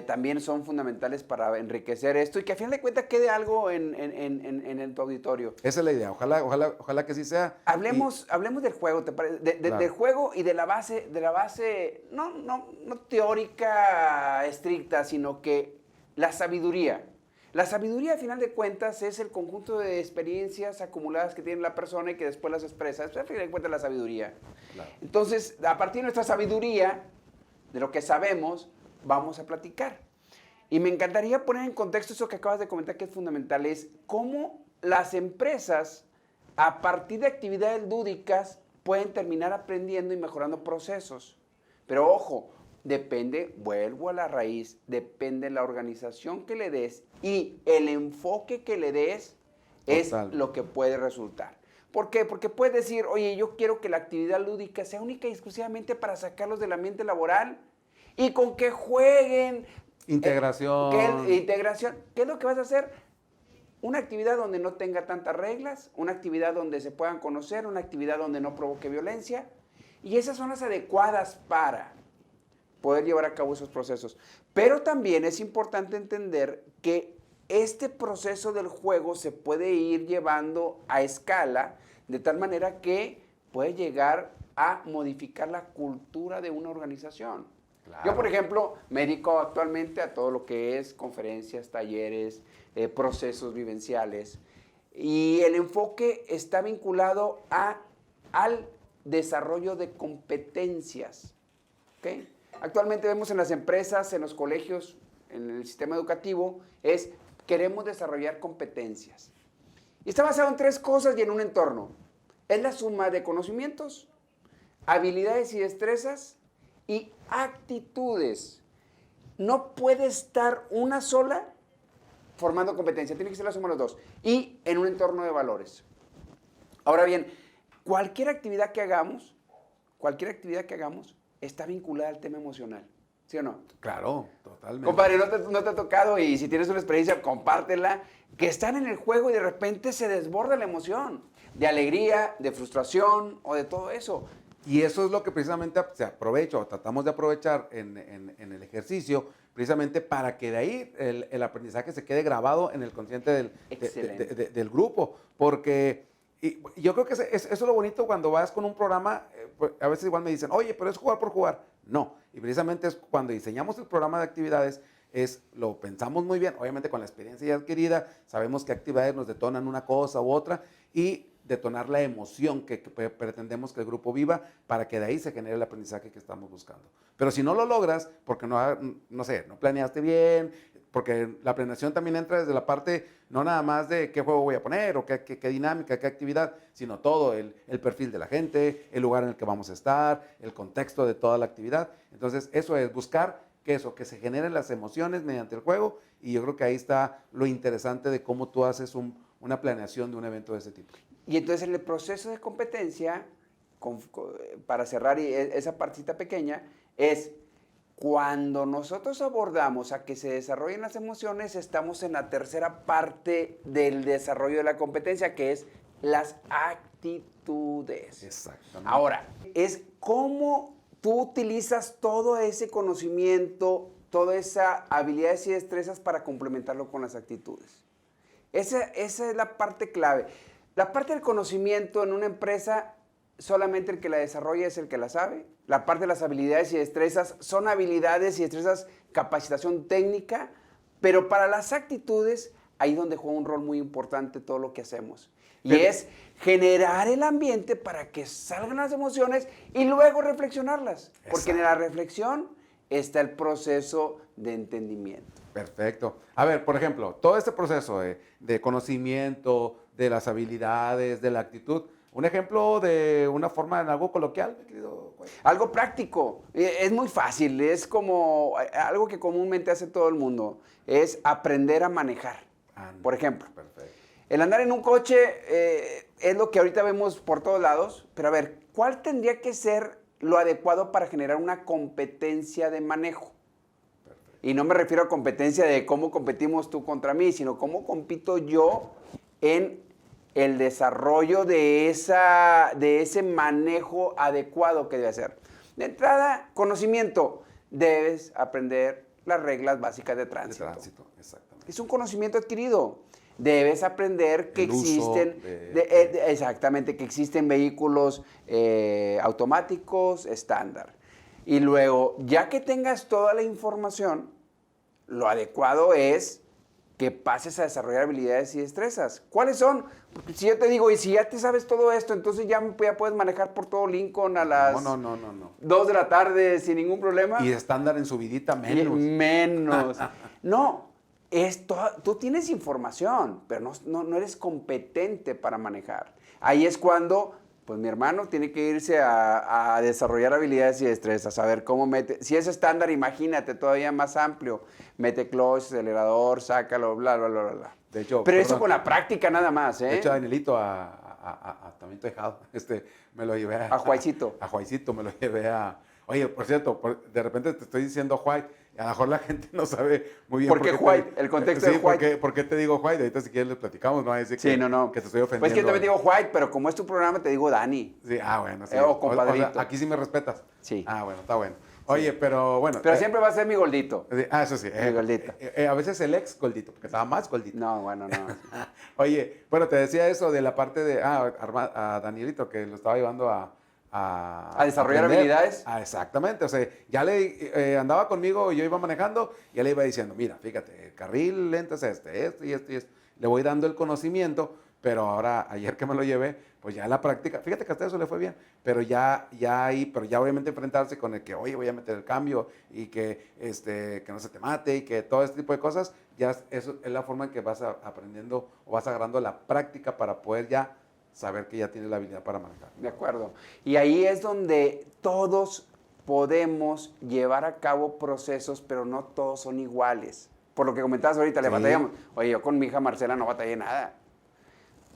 también son fundamentales para enriquecer esto y que a fin de cuentas quede algo en tu auditorio. Esa es la idea, ojalá que sí sea. Hablemos del juego, ¿te parece? Del juego y de la base no teórica estricta, sino que la sabiduría. La sabiduría, a final de cuentas, es el conjunto de experiencias acumuladas que tiene la persona y que después las expresa. Eso, a final de cuentas, la sabiduría. Claro. Entonces, a partir de nuestra sabiduría, de lo que sabemos, vamos a platicar. Y me encantaría poner en contexto eso que acabas de comentar, que es fundamental, es cómo las empresas, a partir de actividades lúdicas, pueden terminar aprendiendo y mejorando procesos. Pero ojo, depende, vuelvo a la raíz, depende de la organización que le des y el enfoque que le des es lo que puede resultar. ¿Por qué? Porque puedes decir, oye, yo quiero que la actividad lúdica sea única y exclusivamente para sacarlos del ambiente laboral y con que jueguen. Integración. Integración. ¿Qué es lo que vas a hacer? Una actividad donde no tenga tantas reglas, una actividad donde se puedan conocer, una actividad donde no provoque violencia. Y esas son las adecuadas para poder llevar a cabo esos procesos. Pero también es importante entender que este proceso del juego se puede ir llevando a escala de tal manera que puede llegar a modificar la cultura de una organización. Claro. Yo, por ejemplo, me dedico actualmente a todo lo que es conferencias, talleres, procesos vivenciales. Y el enfoque está vinculado al desarrollo de competencias. ¿Okay? Actualmente vemos en las empresas, en los colegios, en el sistema educativo, queremos desarrollar competencias. Y está basado en 3 cosas y en un entorno. Es la suma de conocimientos, habilidades y destrezas y actitudes. No puede estar una sola formando competencia, tiene que ser la suma de los 2. Y en un entorno de valores. Ahora bien, cualquier actividad que hagamos está vinculada al tema emocional. ¿Sí o no? Claro, totalmente. Compadre, no te ha tocado y si tienes una experiencia, compártela, que están en el juego y de repente se desborda la emoción, de alegría, de frustración o de todo eso. Y eso es lo que precisamente se aprovecha o tratamos de aprovechar en el ejercicio, precisamente para que de ahí el aprendizaje se quede grabado en el consciente del grupo. Porque yo creo que eso es lo bonito cuando vas con un programa, a veces igual me dicen, oye, pero es jugar por jugar. No, y precisamente es cuando diseñamos el programa de actividades, lo pensamos muy bien, obviamente con la experiencia ya adquirida, sabemos qué actividades nos detonan una cosa u otra y detonar la emoción que pretendemos que el grupo viva para que de ahí se genere el aprendizaje que estamos buscando. Pero si no lo logras, porque no planeaste bien, porque la planeación también entra desde la parte no nada más de qué juego voy a poner o qué dinámica, qué actividad, sino todo, el perfil de la gente, el lugar en el que vamos a estar, el contexto de toda la actividad. Entonces, eso es buscar que se generen las emociones mediante el juego y yo creo que ahí está lo interesante de cómo tú haces una planeación de un evento de ese tipo. Y entonces en el proceso de competencia, para cerrar esa partita pequeña, es cuando nosotros abordamos a que se desarrollen las emociones, estamos en la tercera parte del desarrollo de la competencia, que es las actitudes. Exactamente. Ahora, es cómo tú utilizas todo ese conocimiento, todas esas habilidades y destrezas para complementarlo con las actitudes. Esa es la parte clave. La parte del conocimiento en una empresa, solamente el que la desarrolla es el que la sabe. La parte de las habilidades y destrezas son habilidades y destrezas, capacitación técnica, pero para las actitudes, ahí es donde juega un rol muy importante todo lo que hacemos. Y es generar el ambiente para que salgan las emociones y luego reflexionarlas. Exacto. Porque en la reflexión está el proceso de entendimiento. Perfecto. A ver, por ejemplo, todo este proceso de conocimiento, de las habilidades, de la actitud, un ejemplo de una forma en algo coloquial, mi querido Juan. Algo práctico. Es muy fácil, es como algo que comúnmente hace todo el mundo, es aprender a manejar. Por ejemplo. Perfecto. El andar en un coche es lo que ahorita vemos por todos lados, pero a ver, ¿cuál tendría que ser lo adecuado para generar una competencia de manejo? Perfecto. Y no me refiero a competencia de cómo competimos tú contra mí, sino cómo compito yo en el desarrollo de ese manejo adecuado que debe hacer. De entrada, conocimiento. Debes aprender las reglas básicas de tránsito. De tránsito, exactamente. Es un conocimiento adquirido. Debes aprender que existen, exactamente, que existen vehículos automáticos estándar. Y luego, ya que tengas toda la información, lo adecuado es que pases a desarrollar habilidades y destrezas. ¿Cuáles son? Si yo te digo, y si ya te sabes todo esto, entonces ya puedes manejar por todo Lincoln a las No. 2 de la tarde sin ningún problema. Y estándar en subidita menos. Menos. No, tú tienes información, pero no eres competente para manejar. Ahí es cuando, pues mi hermano tiene que irse a desarrollar habilidades y destrezas, a saber cómo mete. Si es estándar, imagínate, todavía más amplio. Mete clutch, acelerador, sácalo, bla, bla, bla, bla. De hecho, pero eso con la práctica nada más, ¿eh? De hecho, Danielito, también Tejado, me lo llevé a Juaicito. A Juaicito, me lo llevé a... Oye, por cierto, de repente te estoy diciendo White, y a lo mejor la gente no sabe muy bien por qué White, el contexto de White. ¿Por qué te digo White? Ahorita si quieres le platicamos, no va a decir sí, que te estoy ofendiendo. Pues que yo también digo White, pero como es tu programa te digo Dani. Sí, bueno, sí. O compadrito. O sea, aquí sí me respetas. Sí. Bueno, está bueno. Oye, pero bueno. Pero siempre va a ser mi Gordito. Eso sí. Mi Gordito. A veces el ex Gordito, porque estaba más Gordito. No, bueno, no. Oye, bueno, te decía eso de la parte de a Danielito, que lo estaba llevando a desarrollar habilidades. Exactamente, o sea, ya le andaba conmigo, yo iba manejando, y ya le iba diciendo, mira, fíjate, el carril lento es esto y esto y esto. Le voy dando el conocimiento, pero ahora, ayer que me lo llevé, pues ya en la práctica, fíjate que hasta eso le fue bien, pero ya obviamente enfrentarse con el que, oye, voy a meter el cambio y que no se te mate y que todo este tipo de cosas, ya eso es la forma en que vas aprendiendo o vas agarrando la práctica para poder ya saber que ya tienes la habilidad para manejar. De acuerdo. Y ahí es donde todos podemos llevar a cabo procesos, pero no todos son iguales. Por lo que comentabas ahorita, le batallamos. Oye, yo con mi hija Marcela no batallé nada.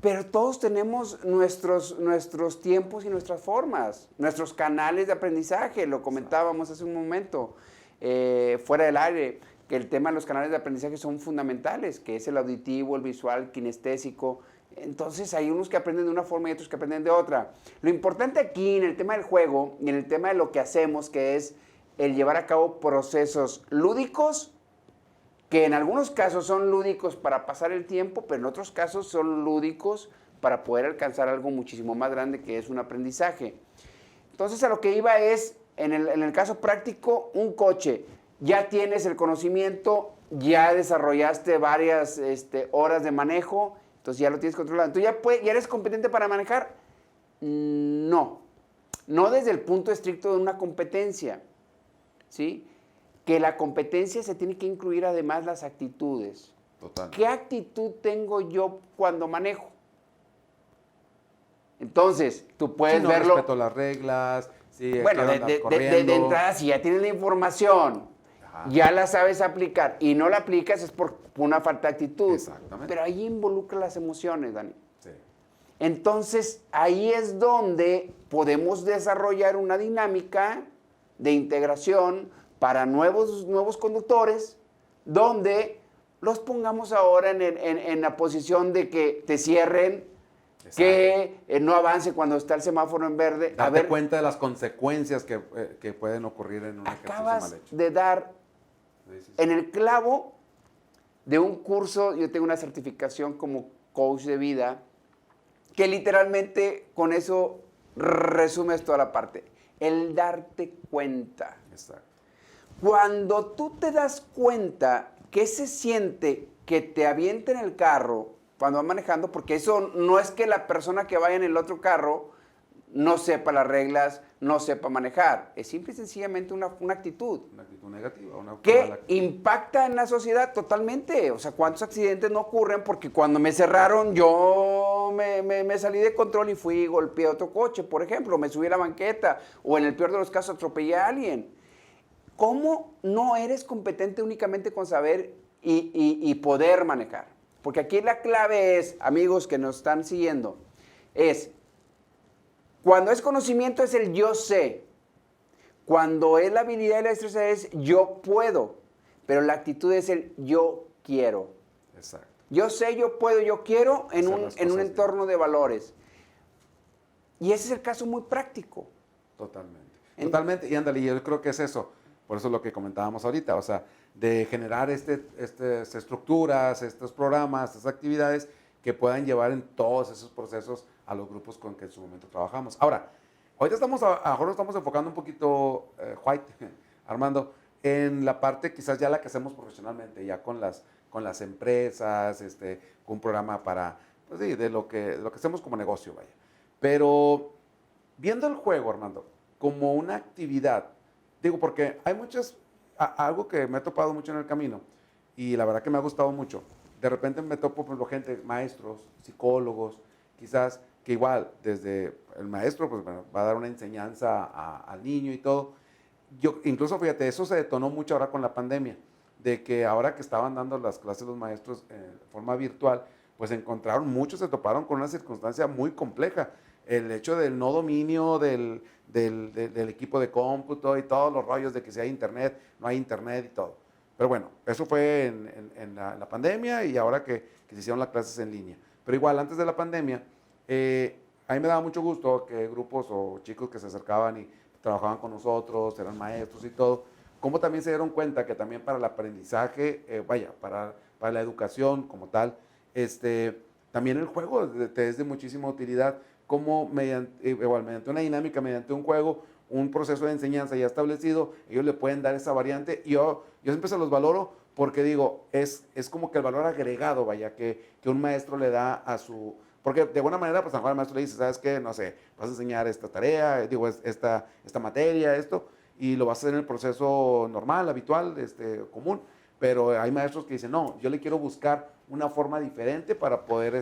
Pero todos tenemos nuestros tiempos y nuestras formas, nuestros canales de aprendizaje. Lo comentábamos hace un momento, fuera del aire, que el tema de los canales de aprendizaje son fundamentales, que es el auditivo, el visual, el kinestésico. Entonces hay unos que aprenden de una forma y otros que aprenden de otra. Lo importante aquí en el tema del juego y en el tema de lo que hacemos, que es el llevar a cabo procesos lúdicos, que en algunos casos son lúdicos para pasar el tiempo, pero en otros casos son lúdicos para poder alcanzar algo muchísimo más grande, que es un aprendizaje. Entonces a lo que iba es, en el caso práctico, un coche. Ya tienes el conocimiento, ya desarrollaste varias horas de manejo, entonces ya lo tienes controlado. Entonces ya eres competente para manejar. No desde el punto estricto de una competencia, ¿sí? Que la competencia se tiene que incluir además las actitudes. Total. ¿Qué actitud tengo yo cuando manejo? Entonces, tú puedes verlo. Respeto las reglas. Sí, bueno, de entrada, si ya tienes la información, ya la sabes aplicar y no la aplicas es por una falta de actitud. Exactamente. Pero ahí involucra las emociones, Dani. Sí. Entonces, ahí es donde podemos desarrollar una dinámica de integración para nuevos conductores, donde los pongamos ahora en la posición de que te cierren, exacto, que no avance cuando está el semáforo en verde. Date cuenta de las consecuencias que pueden ocurrir en un ejercicio mal hecho. Acabas de dar en el clavo de un curso. Yo tengo una certificación como coach de vida, que literalmente con eso resumes toda la parte. El darte cuenta. Exacto. Cuando tú te das cuenta que se siente que te avienten el carro cuando va manejando, porque eso no es que la persona que vaya en el otro carro no sepa las reglas, no sepa manejar. Es simple y sencillamente una actitud. Una actitud negativa. Que impacta en la sociedad totalmente. O sea, ¿cuántos accidentes no ocurren? Porque cuando me cerraron, yo me salí de control y fui y golpeé a otro coche, por ejemplo. Me subí a la banqueta o en el peor de los casos atropellé a alguien. ¿Cómo no eres competente únicamente con saber y poder manejar? Porque aquí la clave es, amigos que nos están siguiendo, es cuando es conocimiento es el yo sé. Cuando es la habilidad y la destreza es yo puedo. Pero la actitud es el yo quiero. Exacto. Yo sé, yo puedo, yo quiero en un entorno de valores. Y ese es el caso muy práctico. Totalmente. Totalmente. Y ándale, yo creo que es eso. Por eso es lo que comentábamos ahorita. O sea, de generar estas estructuras, estos programas, estas actividades que puedan llevar en todos esos procesos a los grupos con que en su momento trabajamos. Ahora, ahorita a lo mejor nos estamos enfocando un poquito, White, Armando, en la parte quizás ya la que hacemos profesionalmente, ya con las empresas, con un programa para pues sí, de lo que hacemos como negocio, vaya. Pero viendo el juego, Armando, como una actividad, digo, porque hay algo que me he topado mucho en el camino, y la verdad que me ha gustado mucho. De repente me topo, por ejemplo, gente, maestros, psicólogos, quizás que igual, desde el maestro, pues bueno, va a dar una enseñanza al niño y todo. Yo, incluso, fíjate, eso se detonó mucho ahora con la pandemia, de que ahora que estaban dando las clases los maestros de forma virtual, pues muchos se toparon con una circunstancia muy compleja. El hecho del no dominio del equipo de cómputo y todos los rollos de que si hay internet, no hay internet y todo. Pero bueno, eso fue en la pandemia y ahora que se hicieron las clases en línea. Pero igual, antes de la pandemia, a mí me daba mucho gusto que grupos o chicos que se acercaban y trabajaban con nosotros, eran maestros y todo, como también se dieron cuenta que también para el aprendizaje, para la educación como tal, también el juego te es de muchísima utilidad, como mediante una dinámica, mediante un juego, un proceso de enseñanza ya establecido, ellos le pueden dar esa variante. Y yo siempre se los valoro porque digo, es como que el valor agregado, vaya, que un maestro le da a su... Porque de alguna manera, pues a lo mejor el maestro le dice, ¿sabes qué? No sé, vas a enseñar esta tarea, esta materia, esto, y lo vas a hacer en el proceso normal, habitual, común. Pero hay maestros que dicen, no, yo le quiero buscar una forma diferente para poder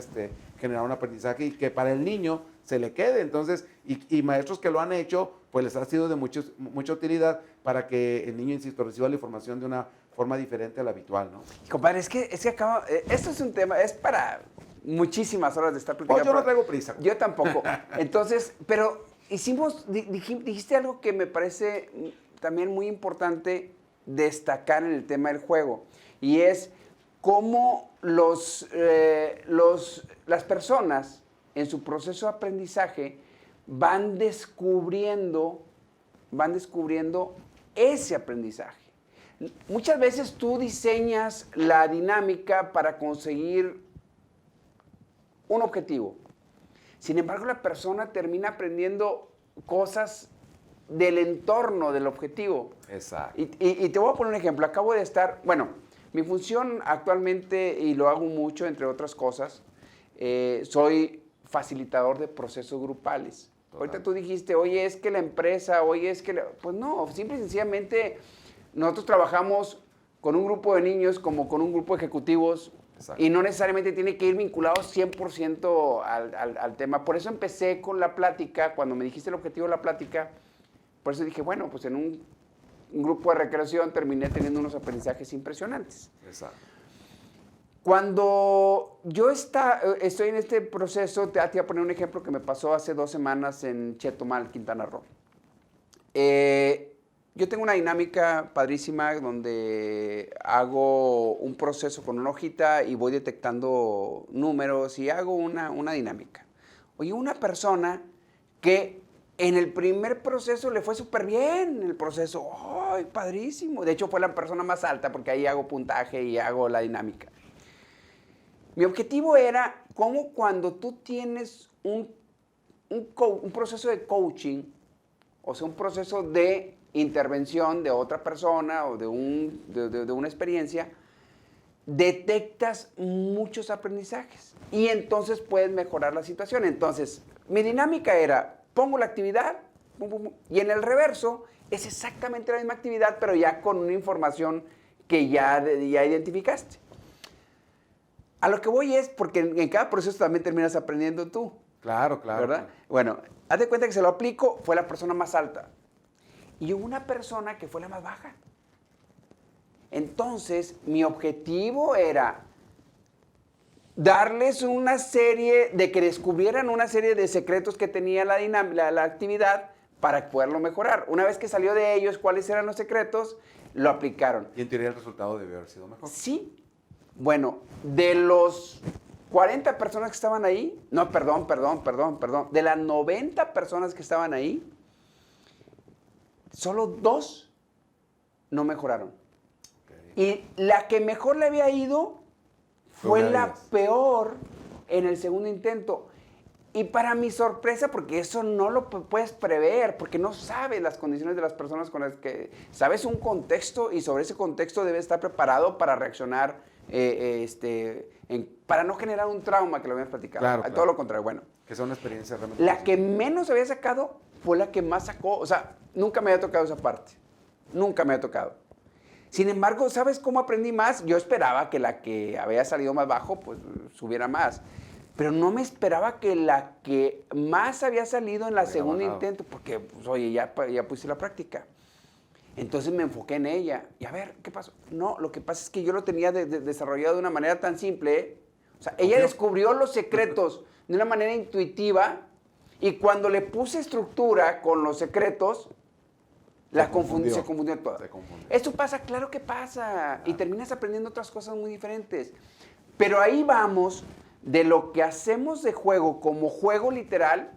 generar un aprendizaje y que para el niño se le quede. Entonces, y maestros que lo han hecho, pues les ha sido de mucha utilidad para que el niño, insisto, reciba la información de una forma diferente a la habitual, ¿no? Compadre, es que esto es un tema, es para muchísimas horas de estar platicando. Oh, yo no traigo prisa. Yo tampoco. Entonces, pero dijiste algo que me parece también muy importante destacar en el tema del juego, y es cómo las personas en su proceso de aprendizaje van descubriendo ese aprendizaje. Muchas veces tú diseñas la dinámica para conseguir un objetivo. Sin embargo, la persona termina aprendiendo cosas del entorno del objetivo. Exacto. Y te voy a poner un ejemplo. Acabo de mi función actualmente, y lo hago mucho, entre otras cosas, soy facilitador de procesos grupales. Total. Ahorita tú dijiste, oye, es que la empresa, pues no, simple y sencillamente nosotros trabajamos con un grupo de niños como con un grupo de ejecutivos. Exacto. Y no necesariamente tiene que ir vinculado 100% al tema. Por eso empecé con la plática, cuando me dijiste el objetivo de la plática, por eso dije, bueno, pues en un grupo de recreación terminé teniendo unos aprendizajes impresionantes. Exacto. Cuando yo estoy en este proceso, te voy a poner un ejemplo que me pasó hace 2 semanas en Chetumal, Quintana Roo. Yo tengo una dinámica padrísima donde hago un proceso con una hojita y voy detectando números y hago una dinámica. Oye, una persona que en el primer proceso le fue súper bien, en el proceso, ¡ay, padrísimo! De hecho, fue la persona más alta porque ahí hago puntaje y hago la dinámica. Mi objetivo era cómo cuando tú tienes un proceso de coaching, o sea, un proceso de intervención de otra persona o de una experiencia, detectas muchos aprendizajes y entonces puedes mejorar la situación. Entonces, mi dinámica era, pongo la actividad, pum, pum, pum, y en el reverso es exactamente la misma actividad, pero ya con una información que ya identificaste. A lo que voy es, porque en cada proceso también terminas aprendiendo tú. Claro, claro. ¿Verdad? Bueno, haz de cuenta que se lo aplico, fue la persona más alta. Y hubo una persona que fue la más baja. Entonces, mi objetivo era darles una serie, de que descubrieran una serie de secretos que tenía la actividad para poderlo mejorar. Una vez que salió de ellos cuáles eran los secretos, lo aplicaron. ¿Y en teoría el resultado debió haber sido mejor? Sí. Bueno, de los 40 personas que estaban ahí, no, perdón, de las 90 personas que estaban ahí, solo 2 no mejoraron. Okay. Y la que mejor le había ido fue la peor en el segundo intento. Y para mi sorpresa, porque eso no lo puedes prever, porque no sabes las condiciones de las personas con las que... Sabes un contexto y sobre ese contexto debes estar preparado para reaccionar en para no generar un trauma que lo habíamos platicado. Claro, Todo lo contrario, bueno. Que son experiencias realmente. La que menos había sacado fue la que más sacó. O sea, nunca me había tocado esa parte. Nunca me había tocado. Sin embargo, ¿sabes cómo aprendí más? Yo esperaba que la que había salido más bajo, pues subiera más. Pero no me esperaba que la que más había salido en la segunda intento, porque, pues, oye, ya puse la práctica. Entonces me enfoqué en ella. Y a ver, ¿qué pasó? No, lo que pasa es que yo lo tenía desarrollado de una manera tan simple. O sea, ella descubrió los secretos de una manera intuitiva y cuando le puse estructura con los secretos, se confundió toda. Esto pasa, claro que pasa. Claro. Y terminas aprendiendo otras cosas muy diferentes. Pero ahí vamos de lo que hacemos de juego como juego literal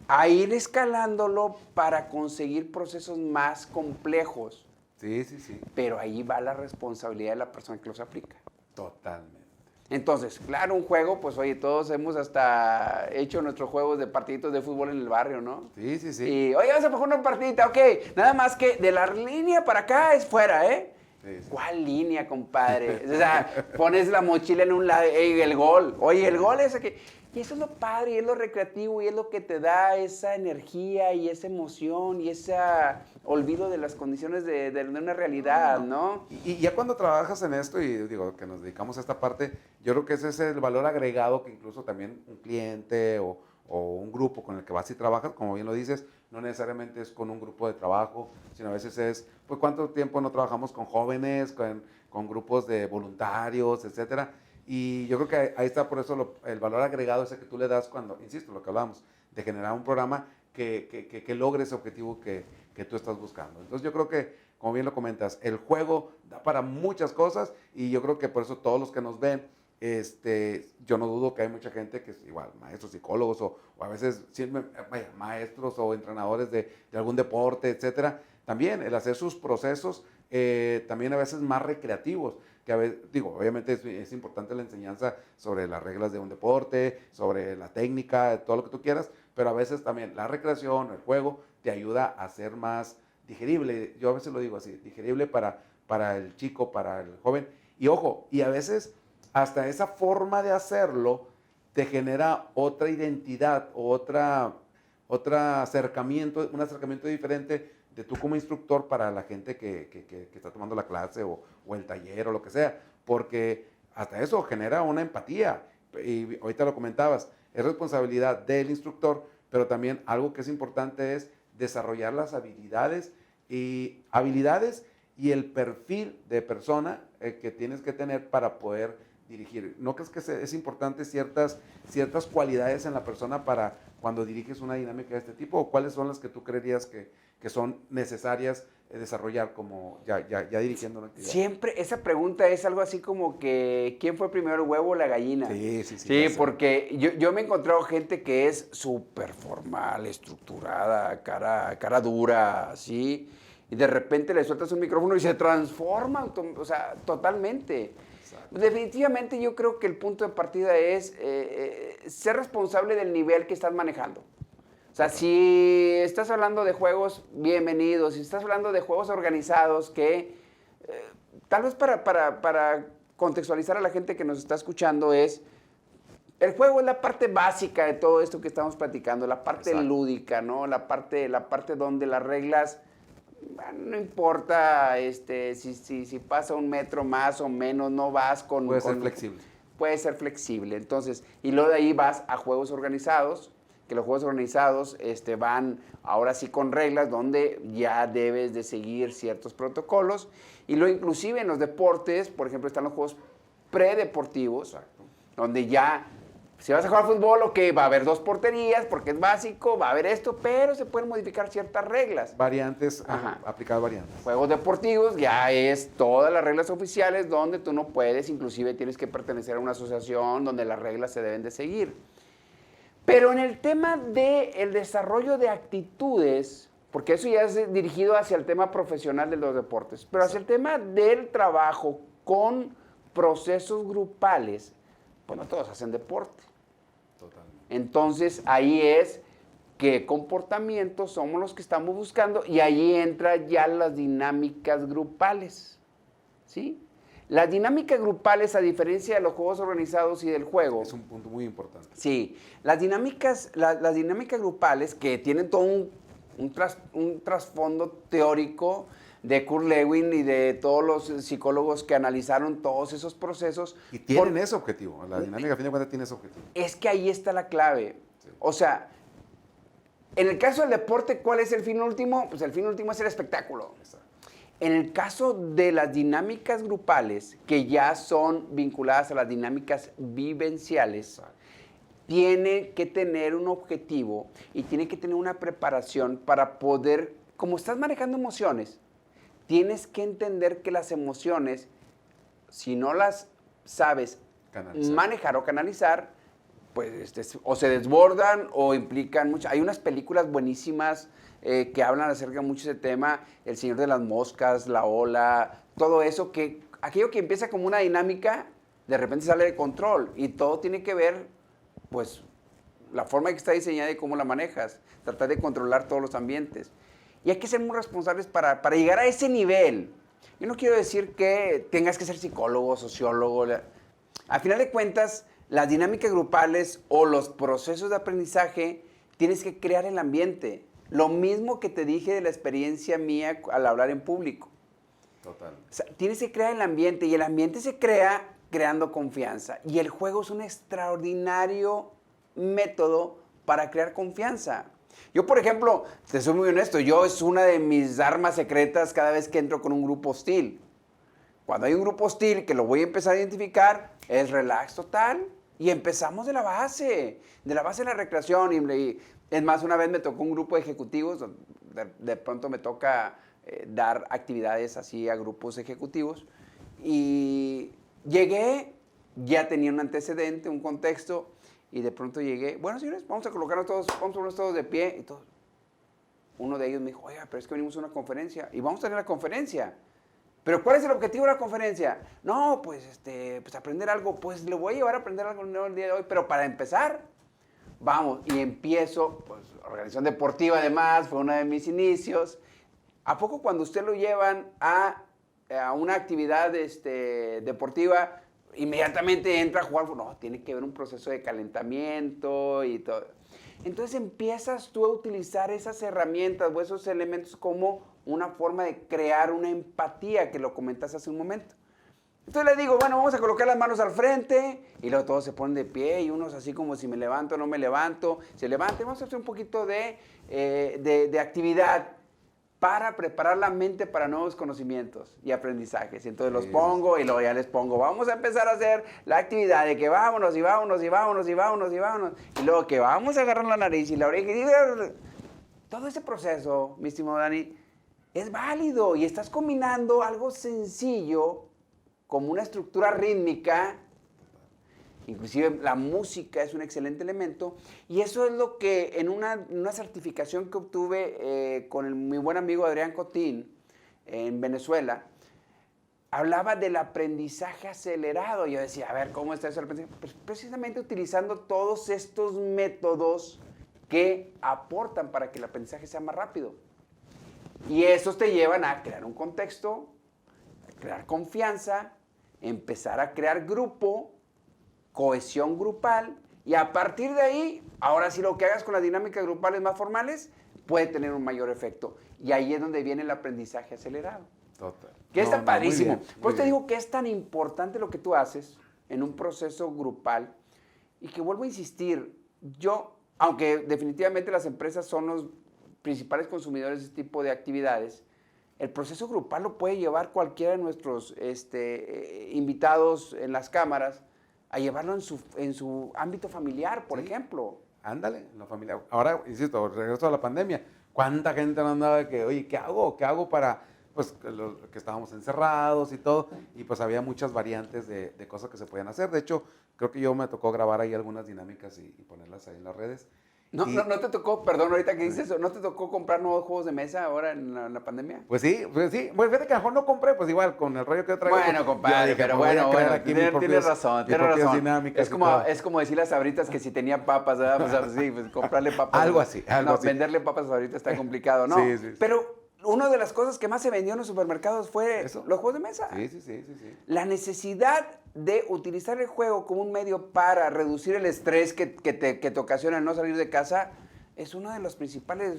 a ir escalándolo para conseguir procesos más complejos. Sí, sí, sí. Pero ahí va la responsabilidad de la persona que los aplica. Totalmente. Entonces, claro, un juego, pues oye, todos hemos hasta hecho nuestros juegos de partiditos de fútbol en el barrio, ¿no? Sí, sí, sí. Y, oye, vamos a jugar una partidita, ok, nada más que de la línea para acá es fuera, ¿eh? Sí, sí. ¿Cuál línea, compadre? O sea, pones la mochila en un lado, el gol, oye, el gol es aquí. Y eso es lo padre, y es lo recreativo, y es lo que te da esa energía, y esa emoción, y ese olvido de las condiciones de una realidad, ¿no? Y ya cuando trabajas en esto, y digo, que nos dedicamos a esta parte, yo creo que ese es el valor agregado que incluso también un cliente o un grupo con el que vas y trabajas, como bien lo dices, no necesariamente es con un grupo de trabajo, sino a veces es, pues, ¿cuánto tiempo no trabajamos con jóvenes, con grupos de voluntarios, etcétera? Y yo creo que ahí está por eso el valor agregado ese que tú le das cuando, insisto, lo que hablamos, de generar un programa que logre ese objetivo que tú estás buscando. Entonces yo creo que, como bien lo comentas, el juego da para muchas cosas y yo creo que por eso todos los que nos ven, yo no dudo que hay mucha gente que es igual, maestros, psicólogos o a veces maestros o entrenadores de algún deporte, etcétera. También el hacer sus procesos también a veces más recreativos. Que a veces, digo, obviamente es importante la enseñanza sobre las reglas de un deporte, sobre la técnica, todo lo que tú quieras, pero a veces también la recreación, el juego, te ayuda a ser más digerible. Yo a veces lo digo así, digerible para el chico, para el joven. Y ojo, y a veces hasta esa forma de hacerlo te genera otra identidad, un acercamiento diferente de tú como instructor para la gente que está tomando la clase o el taller o lo que sea, porque hasta eso genera una empatía. Y ahorita lo comentabas, es responsabilidad del instructor, pero también algo que es importante es desarrollar las habilidades y el perfil de persona que tienes que tener para poder dirigir. ¿No crees que es importante ciertas cualidades en la persona para cuando diriges una dinámica de este tipo? ¿O cuáles son las que tú creerías que son necesarias desarrollar como ya dirigiendo una actividad? Siempre esa pregunta es algo así como que ¿quién fue primero, el huevo o la gallina? Sí. Sí, porque yo me he encontrado gente que es súper formal, estructurada, cara dura, así, y de repente le sueltas un micrófono y se transforma, o sea, totalmente. Exacto. Definitivamente yo creo que el punto de partida es ser responsable del nivel que estás manejando. O sea, si estás hablando de juegos, bienvenidos. Si estás hablando de juegos organizados, que tal vez para contextualizar a la gente que nos está escuchando el juego es la parte básica de todo esto que estamos platicando, la parte Exacto. lúdica, ¿no? La parte donde las reglas, no importa si pasa un metro más o menos, no vas con... Puede ser flexible. Puede ser flexible. Entonces, y luego de ahí vas a juegos organizados, que los juegos organizados van ahora sí con reglas donde ya debes de seguir ciertos protocolos. Y luego inclusive en los deportes, por ejemplo, están los juegos predeportivos, Exacto. donde ya, si vas a jugar fútbol, ok, va a haber 2 porterías porque es básico, va a haber esto, pero se pueden modificar ciertas reglas. Variantes, aplicar variantes. Juegos deportivos ya es todas las reglas oficiales donde tú no puedes, inclusive tienes que pertenecer a una asociación donde las reglas se deben de seguir. Pero en el tema del desarrollo de actitudes, porque eso ya es dirigido hacia el tema profesional de los deportes, pero hacia el tema del trabajo con procesos grupales, pues no todos hacen deporte. Totalmente. Entonces ahí es qué comportamientos somos los que estamos buscando y ahí entra ya las dinámicas grupales, ¿sí? Las dinámicas grupales, a diferencia de los juegos organizados y del juego... Es un punto muy importante. Sí, las dinámicas grupales que tienen todo un trasfondo teórico de Kurt Lewin y de todos los psicólogos que analizaron todos esos procesos. Y tienen ese objetivo, la dinámica a fin de cuentas tiene ese objetivo. Es que ahí está la clave. Sí. O sea, en el caso del deporte, ¿cuál es el fin último? Pues el fin último es el espectáculo. Exacto. En el caso de las dinámicas grupales, que ya son vinculadas a las dinámicas vivenciales, tiene que tener un objetivo y tiene que tener una preparación para poder, como estás manejando emociones, tienes que entender que las emociones, si no las sabes manejar o canalizar, pues o se desbordan o implican mucho. Hay unas películas buenísimas que hablan acerca de mucho ese tema, El Señor de las Moscas, La Ola, todo eso, que aquello que empieza como una dinámica, de repente sale de control y todo tiene que ver, pues, la forma en que está diseñada y cómo la manejas, tratar de controlar todos los ambientes. Y hay que ser muy responsables para llegar a ese nivel. Yo no quiero decir que tengas que ser psicólogo, sociólogo. Al final de cuentas, las dinámicas grupales o los procesos de aprendizaje, tienes que crear el ambiente. Lo mismo que te dije de la experiencia mía al hablar en público. Total. O sea, tienes que crear el ambiente y el ambiente se crea creando confianza. Y el juego es un extraordinario método para crear confianza. Yo, por ejemplo, te soy muy honesto, es una de mis armas secretas cada vez que entro con un grupo hostil. Cuando hay un grupo hostil que lo voy a empezar a identificar, es relax total y empezamos de la base de la recreación. Y es más, una vez me tocó un grupo de ejecutivos, de pronto me toca dar actividades así a grupos ejecutivos y llegué, ya tenía un antecedente, un contexto. Y de pronto llegué, bueno, señores, vamos a colocarnos todos de pie. Y todos. Uno de ellos me dijo, oiga, pero es que venimos a una conferencia y vamos a tener la conferencia. ¿Pero cuál es el objetivo de la conferencia? No, pues aprender algo. Pues le voy a llevar a aprender algo nuevo el día de hoy, pero para empezar, vamos. Y empiezo, pues, organización deportiva además, fue uno de mis inicios. ¿A poco cuando usted lo llevan a una actividad deportiva, inmediatamente entra a jugar? No, tiene que haber un proceso de calentamiento y todo. Entonces empiezas tú a utilizar esas herramientas o esos elementos como una forma de crear una empatía, que lo comentaste hace un momento. Entonces le digo, bueno, vamos a colocar las manos al frente y luego todos se ponen de pie y unos así como si me levanto o no me levanto. Se levantan, vamos a hacer un poquito de actividad para preparar la mente para nuevos conocimientos y aprendizajes. Y entonces los pongo y luego ya les pongo, vamos a empezar a hacer la actividad de que vámonos y vámonos y vámonos y vámonos y vámonos. Y luego que vamos a agarrar la nariz y la oreja. Y todo ese proceso, mi estimado Dani, es válido y estás combinando algo sencillo como una estructura rítmica. Inclusive la música es un excelente elemento y eso es lo que en una certificación que obtuve con mi buen amigo Adrián Cotín en Venezuela, hablaba del aprendizaje acelerado. Yo decía, a ver, ¿cómo está eso el aprendizaje? Pues precisamente utilizando todos estos métodos que aportan para que el aprendizaje sea más rápido. Y esos te llevan a crear un contexto, a crear confianza, empezar a crear grupo, cohesión grupal, y a partir de ahí, ahora sí lo que hagas con las dinámicas grupales más formales puede tener un mayor efecto. Y ahí es donde viene el aprendizaje acelerado. Total. Que está padrísimo. Muy bien, Por eso te digo que es tan importante lo que tú haces en un proceso grupal y que vuelvo a insistir, yo, aunque definitivamente las empresas son los principales consumidores de este tipo de actividades, el proceso grupal lo puede llevar cualquiera de nuestros invitados en las cámaras a llevarlo en su ámbito familiar, por ejemplo. Ándale, en la familia. Ahora, insisto, regreso a la pandemia. ¿Cuánta gente no andaba de que, oye, ¿qué hago? ¿Qué hago para, pues, que estábamos encerrados y todo? Y pues había muchas variantes de cosas que se podían hacer. De hecho, creo que yo me tocó grabar ahí algunas dinámicas y ponerlas ahí en las redes. No te tocó, perdón, ahorita que dices eso, ¿no te tocó comprar nuevos juegos de mesa ahora en la pandemia? Pues sí. Pues fíjate que a lo mejor no compré, pues igual, con el rollo que yo traigo. Bueno, compadre, dije, pero pues, bueno, tienes razón. Dinámicas es como decir las Sabritas que si tenía papas, ¿verdad? Pues sí, pues comprarle papas. Algo así. Venderle papas ahorita está complicado, ¿no? Sí. Pero una de las cosas que más se vendió en los supermercados fue los juegos de mesa. Sí. La necesidad de utilizar el juego como un medio para reducir el estrés que te ocasiona no salir de casa es uno de los principales,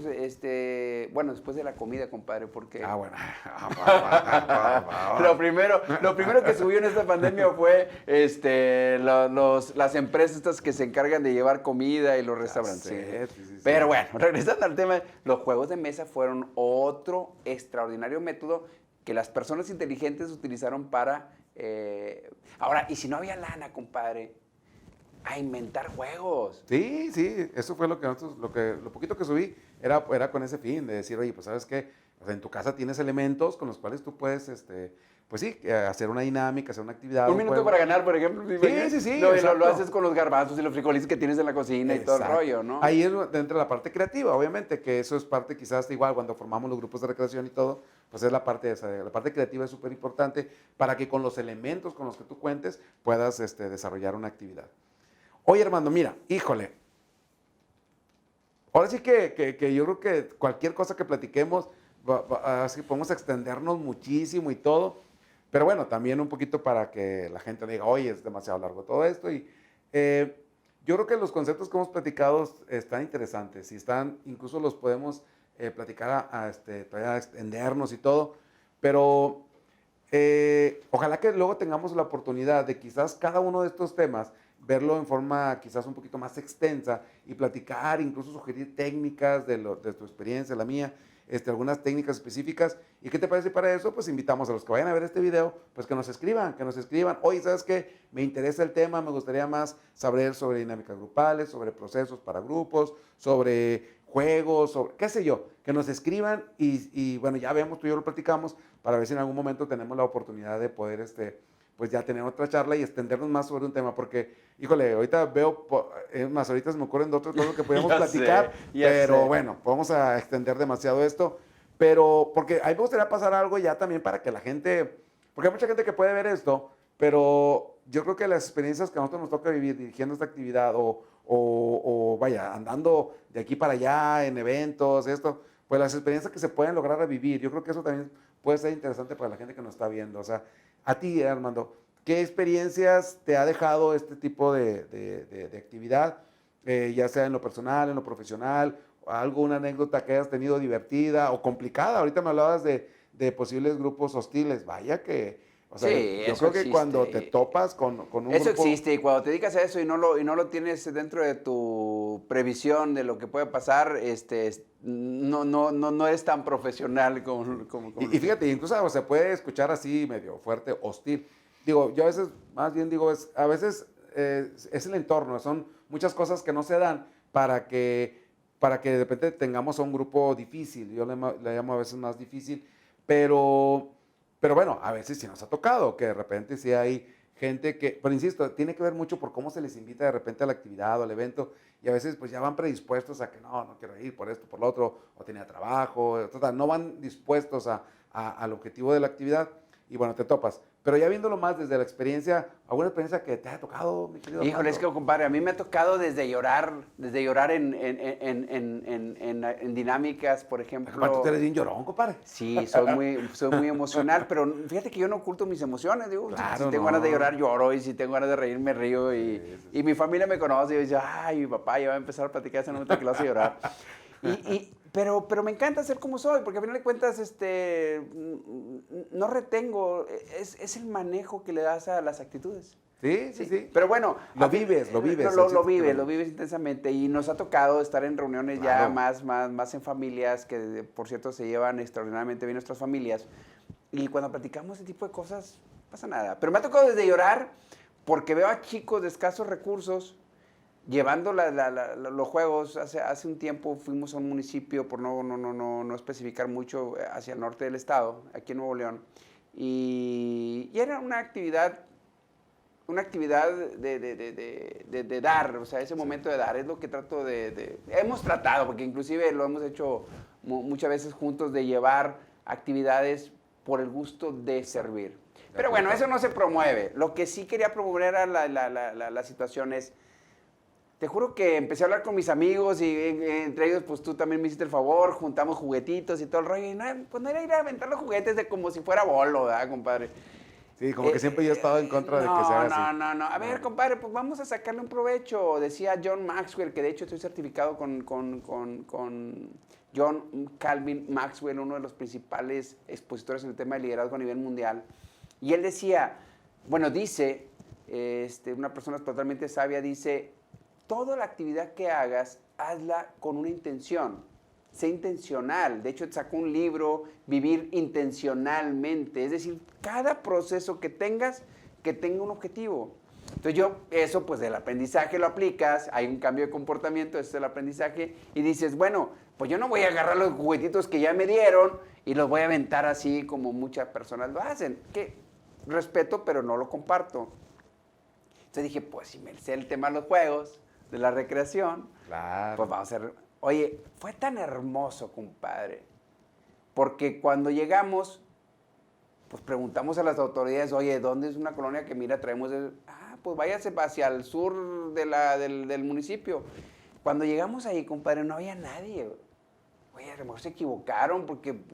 bueno, después de la comida, compadre, porque... Bueno. Lo primero que subió en esta pandemia fue las empresas estas que se encargan de llevar comida y los restaurantes. Sí. Pero bueno, regresando al tema, los juegos de mesa fueron otro extraordinario método que las personas inteligentes utilizaron para... Ahora, y si no había lana, compadre, a inventar juegos. Sí, eso fue lo que nosotros, lo poquito que subí era con ese fin, de decir, oye, pues ¿sabes qué? O sea, en tu casa tienes elementos con los cuales tú puedes, pues sí, hacer una dinámica, hacer una actividad. Un minuto para ganar, por ejemplo. Sí. Lo haces con los garbanzos y los frijolitos que tienes en la cocina y todo el rollo, ¿no? Ahí es dentro de la parte creativa, obviamente, que eso es parte quizás igual cuando formamos los grupos de recreación y todo, pues es la parte esa, la parte creativa es súper importante para que con los elementos con los que tú cuentes puedas desarrollar una actividad. Oye, Armando, mira, híjole, ahora sí que yo creo que cualquier cosa que platiquemos, así podemos extendernos muchísimo y todo, pero bueno, también un poquito para que la gente diga, oye, es demasiado largo todo esto, y yo creo que los conceptos que hemos platicado están interesantes, y incluso los podemos platicar todavía extendernos y todo, pero ojalá que luego tengamos la oportunidad de quizás cada uno de estos temas verlo en forma quizás un poquito más extensa y platicar, incluso sugerir técnicas de tu experiencia, la mía, algunas técnicas específicas. ¿Y qué te parece para eso? Pues invitamos a los que vayan a ver este video, pues que nos escriban. Oye, ¿sabes qué? Me interesa el tema, me gustaría más saber sobre dinámicas grupales, sobre procesos para grupos, sobre juegos, sobre qué sé yo, que nos escriban y bueno, ya vemos, tú y yo lo platicamos para ver si en algún momento tenemos la oportunidad de poder pues ya tener otra charla y extendernos más sobre un tema, porque, híjole, ahorita veo, más ahorita se me ocurren de otros cosas que podíamos platicar, pero bueno, vamos a extender demasiado esto, pero, porque a mí me gustaría pasar algo ya también para que la gente, porque hay mucha gente que puede ver esto, pero yo creo que las experiencias que a nosotros nos toca vivir dirigiendo esta actividad o vaya, andando de aquí para allá en eventos, pues las experiencias que se pueden lograr a vivir, yo creo que eso también puede ser interesante para la gente que nos está viendo, o sea, a ti, Armando, ¿qué experiencias te ha dejado este tipo de actividad? Ya sea en lo personal, en lo profesional, alguna anécdota que hayas tenido divertida o complicada. Ahorita me hablabas de posibles grupos hostiles. Vaya que, o sea, sí, yo creo que cuando te topas con un eso grupo... existe, y cuando te dedicas a eso y no lo tienes dentro de tu previsión de lo que puede pasar, no eres tan profesional como y fíjate, incluso se puede escuchar así medio fuerte, hostil. Digo, yo a veces, más bien digo, a veces es el entorno, son muchas cosas que no se dan para que de repente tengamos a un grupo difícil. Yo le llamo a veces más difícil, pero bueno, a veces sí nos ha tocado que de repente sí hay gente que, pero insisto, tiene que ver mucho por cómo se les invita de repente a la actividad o al evento, y a veces pues ya van predispuestos a que no quiero ir por esto, por lo otro, o tenía trabajo, total, no van dispuestos al objetivo de la actividad, y bueno, te topas. Pero ya viéndolo más desde la experiencia, ¿alguna experiencia que te haya tocado, mi querido Híjole, Armando? es que, compadre, a mí me ha tocado desde llorar en dinámicas, por ejemplo. ¿Tú eres bien llorón, compadre? Sí, soy muy emocional, pero fíjate que yo no oculto mis emociones, digo, claro, si tengo ganas de llorar, lloro, y si tengo ganas de reír, me río, y mi familia me conoce, y dice, ay, mi papá ya va a empezar a platicar ese momento que lo hace llorar. Pero me encanta ser como soy, porque al final de cuentas no retengo, es el manejo que le das a las actitudes. Sí. Pero bueno. Lo vives. Lo vives intensamente, y nos ha tocado estar en reuniones ya más en familias, que por cierto se llevan extraordinariamente bien nuestras familias, y cuando platicamos ese tipo de cosas, no pasa nada. Pero me ha tocado desde llorar, porque veo a chicos de escasos recursos llevando los juegos. Hace un tiempo fuimos a un municipio, por no especificar mucho, hacia el norte del estado, aquí en Nuevo León, y era una actividad de dar, o sea, ese momento de dar, es lo que trato hemos tratado, porque inclusive lo hemos hecho muchas veces juntos, de llevar actividades por el gusto de servir. Pero bueno, eso no se promueve. Lo que sí quería promover era la situación es, te juro que empecé a hablar con mis amigos y entre ellos, pues tú también me hiciste el favor, juntamos juguetitos y todo el rollo. Y no, pues no era ir a aventar los juguetes de como si fuera bolo, ¿verdad, compadre? Sí, como que siempre yo he estado en contra de que se haga así. No. A ver, compadre, pues vamos a sacarle un provecho. Decía John Maxwell, que de hecho estoy certificado con John Calvin Maxwell, uno de los principales expositores en el tema de liderazgo a nivel mundial. Y él decía, bueno, dice, una persona totalmente sabia, dice, toda la actividad que hagas, hazla con una intención. Sé intencional. De hecho, sacó un libro, Vivir Intencionalmente. Es decir, cada proceso que tengas, que tenga un objetivo. Entonces eso pues del aprendizaje lo aplicas, hay un cambio de comportamiento, ese es el aprendizaje, y dices, bueno, pues yo no voy a agarrar los juguetitos que ya me dieron y los voy a aventar así como muchas personas lo hacen. Que respeto, pero no lo comparto. Entonces dije, pues si me sé el tema de los juegos, de la recreación, claro, pues vamos a hacer... Oye, fue tan hermoso, compadre, porque cuando llegamos, pues preguntamos a las autoridades, oye, ¿dónde es una colonia que mira, traemos? Pues váyase hacia el sur del municipio. Cuando llegamos ahí, compadre, no había nadie. Oye, a lo mejor se equivocaron,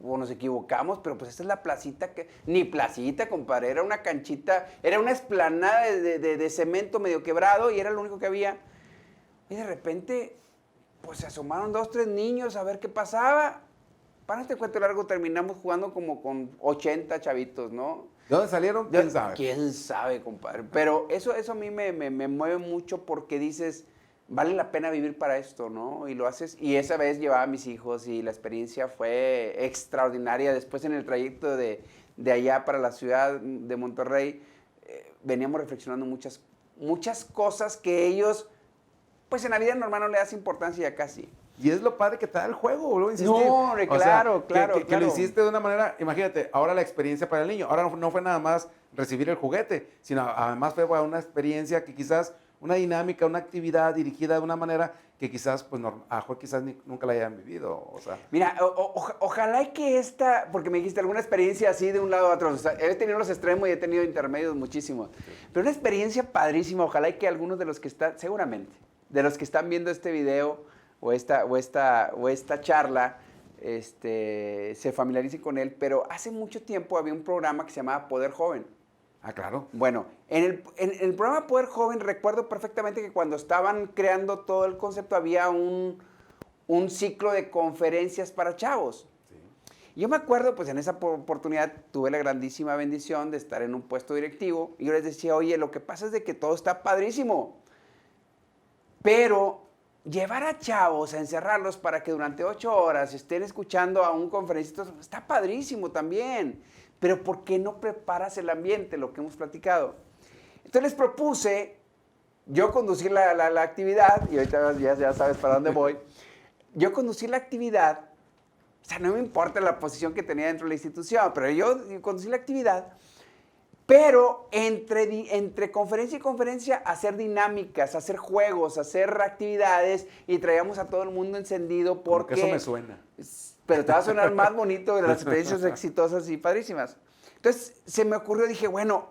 o nos equivocamos, pero pues esta es la placita que... Ni placita, compadre, era una canchita, era una explanada de cemento medio quebrado y era lo único que había. Y de repente, pues se asomaron 2, 3 niños a ver qué pasaba. Para este cuento largo terminamos jugando como con 80 chavitos, ¿no? ¿De dónde salieron? ¿Quién sabe? ¿Quién sabe, compadre? Pero eso a mí me mueve mucho porque dices, vale la pena vivir para esto, ¿no? Y lo haces. Y esa vez llevaba a mis hijos y la experiencia fue extraordinaria. Después en el trayecto de allá para la ciudad de Monterrey, veníamos reflexionando muchas cosas que ellos, pues en la vida normal no le das importancia ya casi. Y es lo padre que te da el juego, vuelvo a insistir. No, claro, claro. Que lo hiciste de una manera, imagínate, ahora la experiencia para el niño, ahora no fue nada más recibir el juguete, sino además fue una experiencia que quizás, una dinámica, una actividad dirigida de una manera que quizás, pues, quizás nunca la hayan vivido, o sea. Mira, ojalá y que porque me dijiste alguna experiencia así de un lado a otro, o sea, he tenido los extremos y he tenido intermedios muchísimos, sí. Pero una experiencia padrísima, ojalá y que algunos de los que están, seguramente, de los que están viendo este video, o esta charla, se familiaricen con él, pero hace mucho tiempo había un programa que se llamaba Poder Joven. Ah, claro. Bueno, en el programa Poder Joven recuerdo perfectamente que cuando estaban creando todo el concepto había un ciclo de conferencias para chavos. Sí. Yo me acuerdo, pues en esa oportunidad tuve la grandísima bendición de estar en un puesto directivo y yo les decía, oye, lo que pasa es de que todo está padrísimo, pero llevar a chavos a encerrarlos para que durante 8 horas estén escuchando a un conferencista está padrísimo también, pero ¿por qué no preparas el ambiente, lo que hemos platicado? Entonces les propuse yo conducir la actividad, y ahorita ya sabes para dónde voy, yo conducir la actividad, o sea, no me importa la posición que tenía dentro de la institución, pero yo conducí la actividad, pero entre conferencia y conferencia hacer dinámicas, hacer juegos, hacer actividades y traíamos a todo el mundo encendido porque... Como que eso me suena. Pero te va a sonar más bonito de las experiencias exitosas y padrísimas. Entonces se me ocurrió, dije, bueno,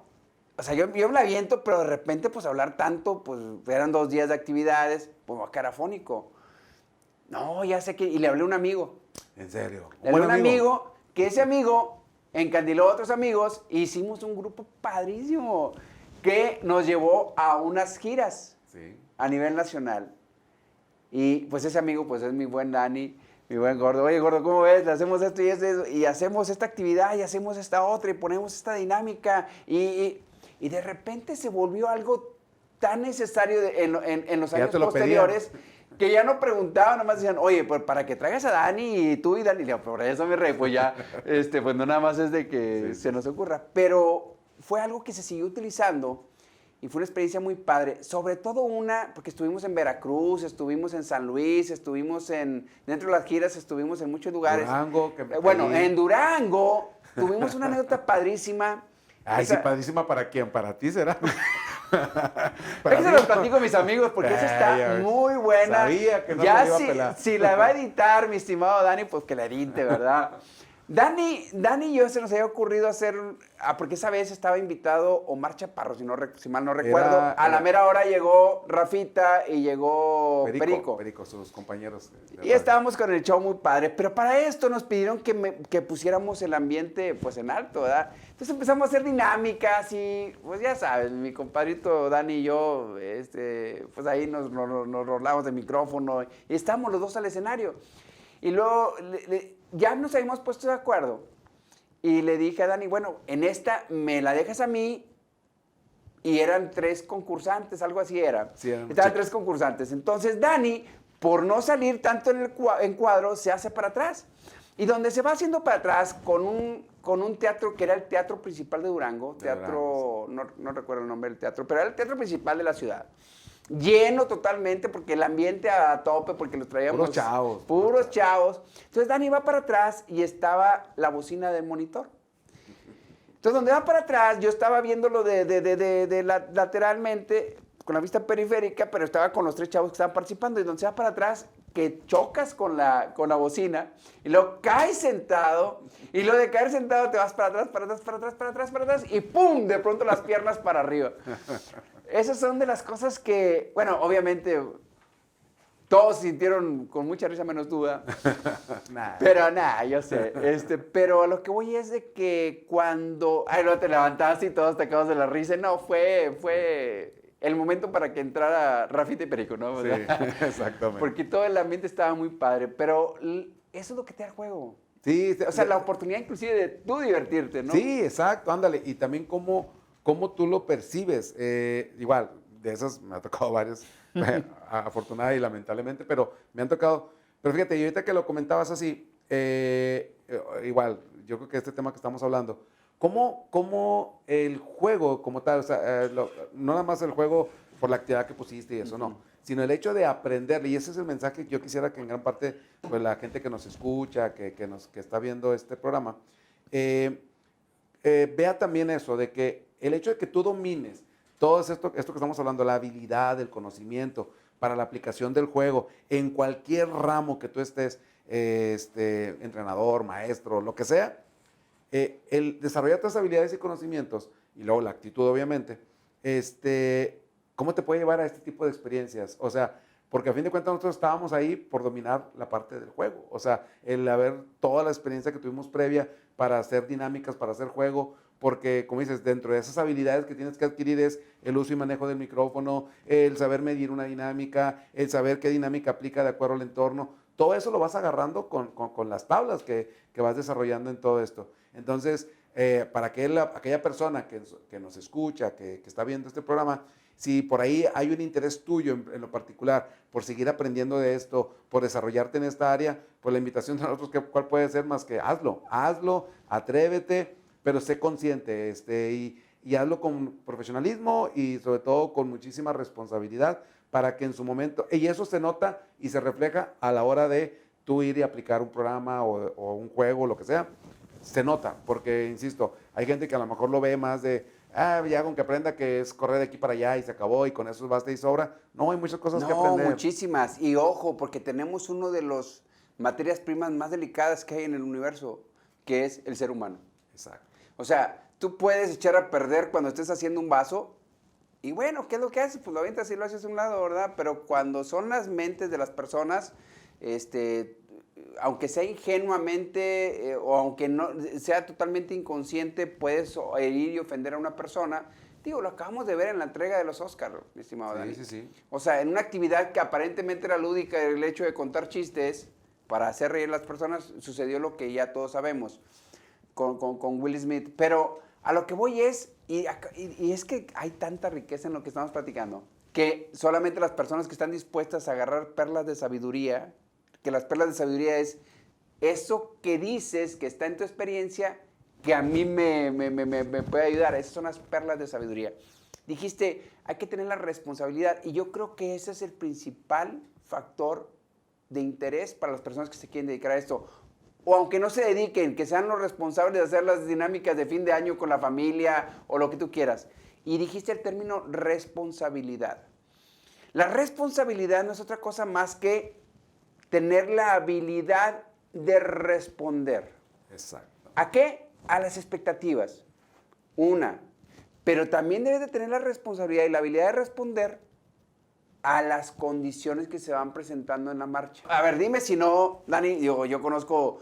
o sea, yo me la aviento, pero de repente pues hablar tanto, pues eran 2 días de actividades, pues carafónico. No, ya sé que... Y le hablé a un amigo. ¿En serio? Le hablé a un amigo, que ese amigo... encandiló a otros amigos, hicimos un grupo padrísimo que nos llevó a unas giras a nivel nacional. Y pues ese amigo pues es mi buen Dani, mi buen Gordo. Oye, Gordo, ¿cómo ves? Le hacemos esto y eso, y hacemos esta actividad y hacemos esta otra y ponemos esta dinámica. Y de repente se volvió algo tan necesario en los años posteriores. Que ya no preguntaban, nomás decían, oye, pues para que traigas a Dani y tú y Dani. Y le digo, por eso, mi rey, pues ya, pues no nada más es de que se nos ocurra. Pero fue algo que se siguió utilizando y fue una experiencia muy padre. Sobre todo porque estuvimos en Veracruz, estuvimos en San Luis, estuvimos dentro de las giras, estuvimos en muchos lugares. Durango. Bueno, en Durango tuvimos una anécdota padrísima. Ay, sí, padrísima, ¿para quién? ¿Para ti será? Es que se los platico a mis amigos porque esa está muy buena. Sabía que no ya me iba a pelar. Si la va a editar mi estimado Dani, pues que la edite, ¿verdad? Dani y yo se nos había ocurrido hacer, porque esa vez estaba invitado Omar Chaparro, si mal no recuerdo. A la mera hora llegó Rafita y llegó Perico. Sus compañeros. Y estábamos con el show muy padre, pero para esto nos pidieron que pusiéramos el ambiente pues en alto, ¿verdad? Entonces empezamos a hacer dinámicas y pues ya sabes, mi compadrito Dani y yo, pues ahí nos rolamos de micrófono y estábamos los dos al escenario. Y luego ya nos habíamos puesto de acuerdo y le dije a Dani, bueno, en esta me la dejas a mí, y eran 3 concursantes, algo así era. Sí, estaban 3 concursantes. Entonces Dani, por no salir tanto en el encuadro, se hace para atrás. Y donde se va haciendo para atrás con un teatro que era el teatro principal de Durango, no recuerdo el nombre del teatro, pero era el teatro principal de la ciudad. Lleno totalmente, porque el ambiente a tope, porque los traíamos... Puros chavos. Entonces Dani va para atrás y estaba la bocina del monitor. Entonces donde va para atrás, yo estaba viéndolo lateralmente, con la vista periférica, pero estaba con los 3 chavos que estaban participando. Y donde se va para atrás, que chocas con la bocina, y luego caes sentado, y luego de caer sentado te vas para atrás, y ¡pum! De pronto las piernas para arriba. Esas son de las cosas que, bueno, obviamente todos sintieron con mucha risa menos duda. Pero nada, yo sé. Pero a lo que voy es de que cuando... luego te levantaste y todos te acabas de la risa. No, fue el momento para que entrara Rafita y Perico, ¿no? Sí, exactamente. Porque todo el ambiente estaba muy padre. Pero eso es lo que te da el juego. Sí. O sea, la oportunidad inclusive de tú divertirte, ¿no? Sí, exacto, ándale. Y también cómo tú lo percibes. Igual, de esas me ha tocado varias, afortunada y lamentablemente, pero me han tocado. Pero fíjate, y ahorita que lo comentabas así, igual, yo creo que este tema que estamos hablando, ¿cómo el juego como tal, o sea, no nada más el juego por la actividad que pusiste y eso, no, sino el hecho de aprender, y ese es el mensaje que yo quisiera que en gran parte, pues la gente que nos escucha, que está viendo este programa, vea también eso, de que el hecho de que tú domines todo esto que estamos hablando, la habilidad, el conocimiento para la aplicación del juego en cualquier ramo que tú estés, entrenador, maestro, lo que sea, el desarrollar tus habilidades y conocimientos, y luego la actitud obviamente, ¿cómo te puede llevar a este tipo de experiencias? O sea, porque a fin de cuentas nosotros estábamos ahí por dominar la parte del juego, o sea, el haber toda la experiencia que tuvimos previa para hacer dinámicas, para hacer juego, porque, como dices, dentro de esas habilidades que tienes que adquirir es el uso y manejo del micrófono, el saber medir una dinámica, el saber qué dinámica aplica de acuerdo al entorno. Todo eso lo vas agarrando con las tablas que vas desarrollando en todo esto. Entonces, para aquella persona que nos escucha, que está viendo este programa, si por ahí hay un interés tuyo en lo particular por seguir aprendiendo de esto, por desarrollarte en esta área, pues la invitación de nosotros, ¿cuál puede ser más que hazlo, atrévete, pero sé consciente y hazlo con profesionalismo y sobre todo con muchísima responsabilidad para que en su momento, y eso se nota y se refleja a la hora de tú ir y aplicar un programa o un juego, lo que sea, se nota, porque insisto, hay gente que a lo mejor lo ve más de, ya con que aprenda que es correr de aquí para allá y se acabó y con eso basta y sobra. No, hay muchas cosas que aprender. No, muchísimas. Y ojo, porque tenemos uno de las materias primas más delicadas que hay en el universo, que es el ser humano. Exacto. O sea, tú puedes echar a perder cuando estés haciendo un vaso y bueno, ¿qué es lo que haces? Pues lo avientas y lo haces a un lado, ¿verdad? Pero cuando son las mentes de las personas, aunque sea ingenuamente o aunque no sea totalmente inconsciente, puedes herir y ofender a una persona. Digo, lo acabamos de ver en la entrega de los Oscars, mi estimado Dani. Sí. O sea, en una actividad que aparentemente era lúdica, el hecho de contar chistes para hacer reír a las personas, sucedió lo que ya todos sabemos con Will Smith. Pero a lo que voy es, y es que hay tanta riqueza en lo que estamos platicando, que solamente las personas que están dispuestas a agarrar perlas de sabiduría, que las perlas de sabiduría es eso que dices que está en tu experiencia, que a mí me puede ayudar. Esas son las perlas de sabiduría. Dijiste, hay que tener la responsabilidad, y yo creo que ese es el principal factor de interés para las personas que se quieren dedicar a esto. O aunque no se dediquen, que sean los responsables de hacer las dinámicas de fin de año con la familia o lo que tú quieras. Y dijiste el término responsabilidad. La responsabilidad no es otra cosa más que tener la habilidad de responder. Exacto. ¿A qué? A las expectativas. Una. Pero también debes de tener la responsabilidad y la habilidad de responder a las condiciones que se van presentando en la marcha. A ver, dime si no, Dani, digo, yo conozco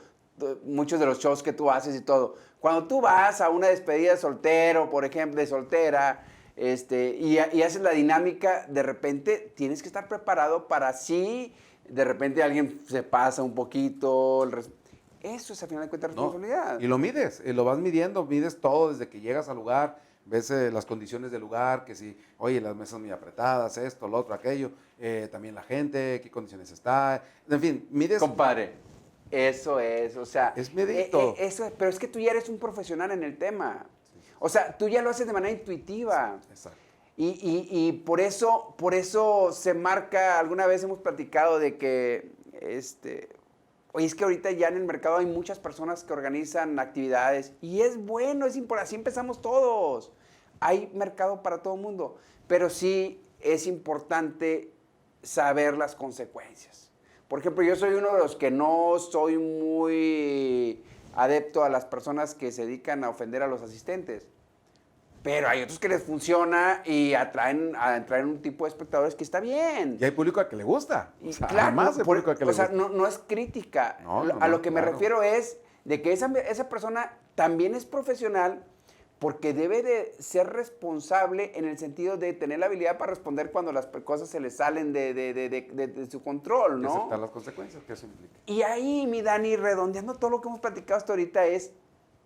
muchos de los shows que tú haces y todo. Cuando tú vas a una despedida de soltero, por ejemplo, de soltera, y haces la dinámica, de repente tienes que estar preparado para si de repente alguien se pasa un poquito. Eso es, al final de cuentas, responsabilidad. Y lo mides, y lo vas midiendo, mides todo desde que llegas al lugar, ves las condiciones del lugar, que si, oye, las mesas muy apretadas, esto, lo otro, aquello, también la gente, qué condiciones está, en fin, mides. Compadre, eso es, o sea. Es medir todo. Pero es que tú ya eres un profesional en el tema. Sí. O sea, tú ya lo haces de manera intuitiva. Sí, exacto. Y por eso se marca, alguna vez hemos platicado de que, oye, es que ahorita ya en el mercado hay muchas personas que organizan actividades y es bueno, es importante, así empezamos todos. Hay mercado para todo el mundo, pero sí es importante saber las consecuencias. Por ejemplo, yo soy uno de los que no soy muy adepto a las personas que se dedican a ofender a los asistentes. Pero hay otros que les funciona y atraen un tipo de espectadores que está bien. Y hay público al que le gusta. Y claro, además hay público al que le gusta. No es crítica. A lo que me refiero es de que esa persona también es profesional porque debe de ser responsable en el sentido de tener la habilidad para responder cuando las cosas se le salen de su control, ¿no? Y aceptar las consecuencias que eso implica. Y ahí, mi Dani, redondeando todo lo que hemos platicado hasta ahorita, es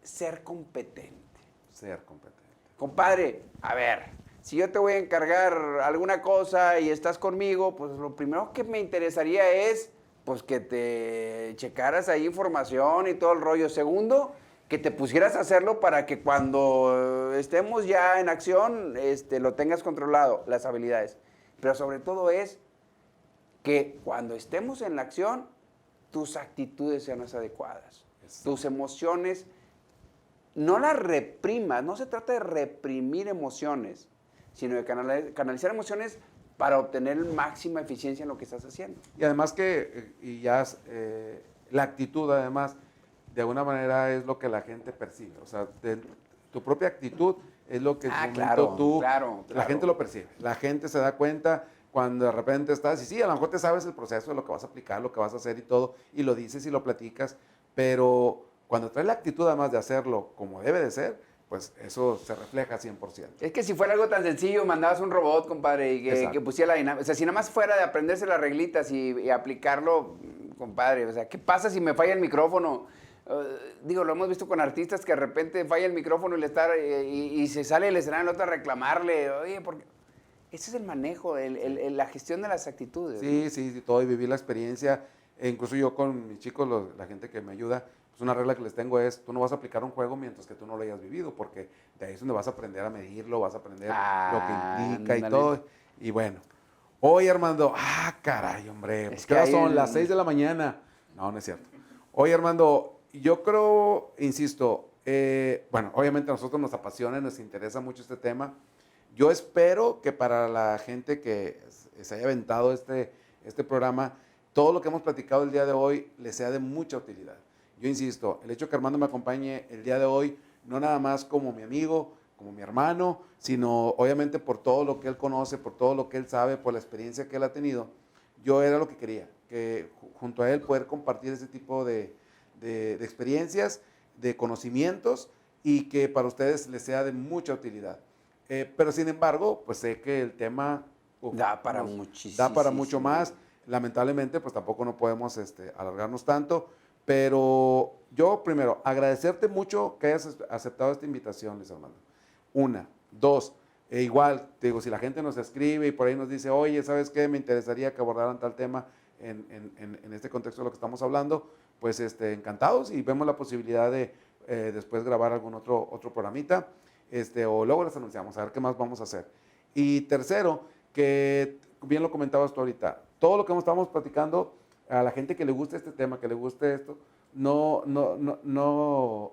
ser competente. Ser competente. Compadre, a ver, si yo te voy a encargar alguna cosa y estás conmigo, pues lo primero que me interesaría es pues que te checaras ahí información y todo el rollo. Segundo, que te pusieras a hacerlo para que cuando estemos ya en acción lo tengas controlado, las habilidades. Pero sobre todo es que cuando estemos en la acción, tus actitudes sean las adecuadas, tus emociones. No las reprimas, no se trata de reprimir emociones, sino de canalizar emociones para obtener máxima eficiencia en lo que estás haciendo. Y además la actitud además, de alguna manera es lo que la gente percibe. O sea, tu propia actitud es lo que en su momento la gente lo percibe. La gente se da cuenta cuando de repente estás, y sí, a lo mejor te sabes el proceso de lo que vas a aplicar, lo que vas a hacer y todo, y lo dices y lo platicas, pero cuando traes la actitud además de hacerlo como debe de ser, pues eso se refleja 100%. Es que si fuera algo tan sencillo, mandabas un robot, compadre, y que pusiera la dinámica. O sea, si nada más fuera de aprenderse las reglitas y aplicarlo, compadre, o sea, ¿qué pasa si me falla el micrófono? Lo hemos visto con artistas que de repente falla el micrófono y se sale el escenario el otro a reclamarle. Oye, porque ese es el manejo, la gestión de las actitudes. Sí, todo, y vivir la experiencia. E incluso yo con mis chicos, la gente que me ayuda, una regla que les tengo es, tú no vas a aplicar un juego mientras que tú no lo hayas vivido, porque de ahí es donde vas a aprender a medirlo, vas a aprender lo que implica y todo. Y bueno, oye, Armando, caray, hombre, pues ¿qué hora son? Las 6 de la mañana. No es cierto. Oye, Armando, yo creo, insisto, bueno, obviamente a nosotros nos apasiona, nos interesa mucho este tema. Yo espero que para la gente que se haya aventado este programa, todo lo que hemos platicado el día de hoy les sea de mucha utilidad. Yo insisto, el hecho de que Armando me acompañe el día de hoy, no nada más como mi amigo, como mi hermano, sino obviamente por todo lo que él conoce, por todo lo que él sabe, por la experiencia que él ha tenido, yo era lo que quería, que junto a él poder compartir ese tipo de experiencias, de conocimientos y que para ustedes les sea de mucha utilidad. Pero sin embargo, pues sé que el tema da para muchísimo. Da para mucho más. Lamentablemente, pues tampoco no podemos alargarnos tanto. Pero yo, primero, agradecerte mucho que hayas aceptado esta invitación, Luis Armando. Una. Dos, igual, te digo, si la gente nos escribe y por ahí nos dice, oye, ¿sabes qué? Me interesaría que abordaran tal tema en este contexto de lo que estamos hablando, pues encantados y vemos la posibilidad de después grabar algún otro programita o luego les anunciamos, a ver qué más vamos a hacer. Y tercero, que bien lo comentabas tú ahorita, todo lo que estamos platicando, a la gente que le guste este tema, que le guste esto, no lo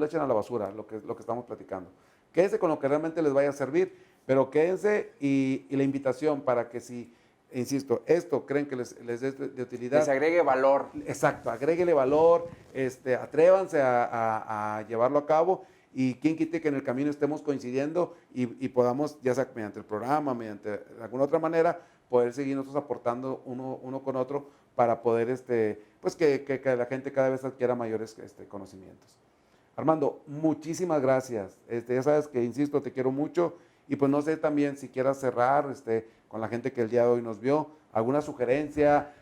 echen a la basura lo que estamos platicando. Quédense con lo que realmente les vaya a servir, pero quédense y la invitación para que si insisto, esto creen que les es de utilidad. Les agregue valor. Exacto, agréguele valor, atrévanse a llevarlo a cabo y quién quite que en el camino estemos coincidiendo y podamos, ya sea mediante el programa, mediante alguna otra manera, poder seguir nosotros aportando uno con otro para poder, pues que la gente cada vez adquiera mayores conocimientos. Armando, muchísimas gracias. Ya sabes que, insisto, te quiero mucho y pues no sé también si quieras cerrar con la gente que el día de hoy nos vio, alguna sugerencia,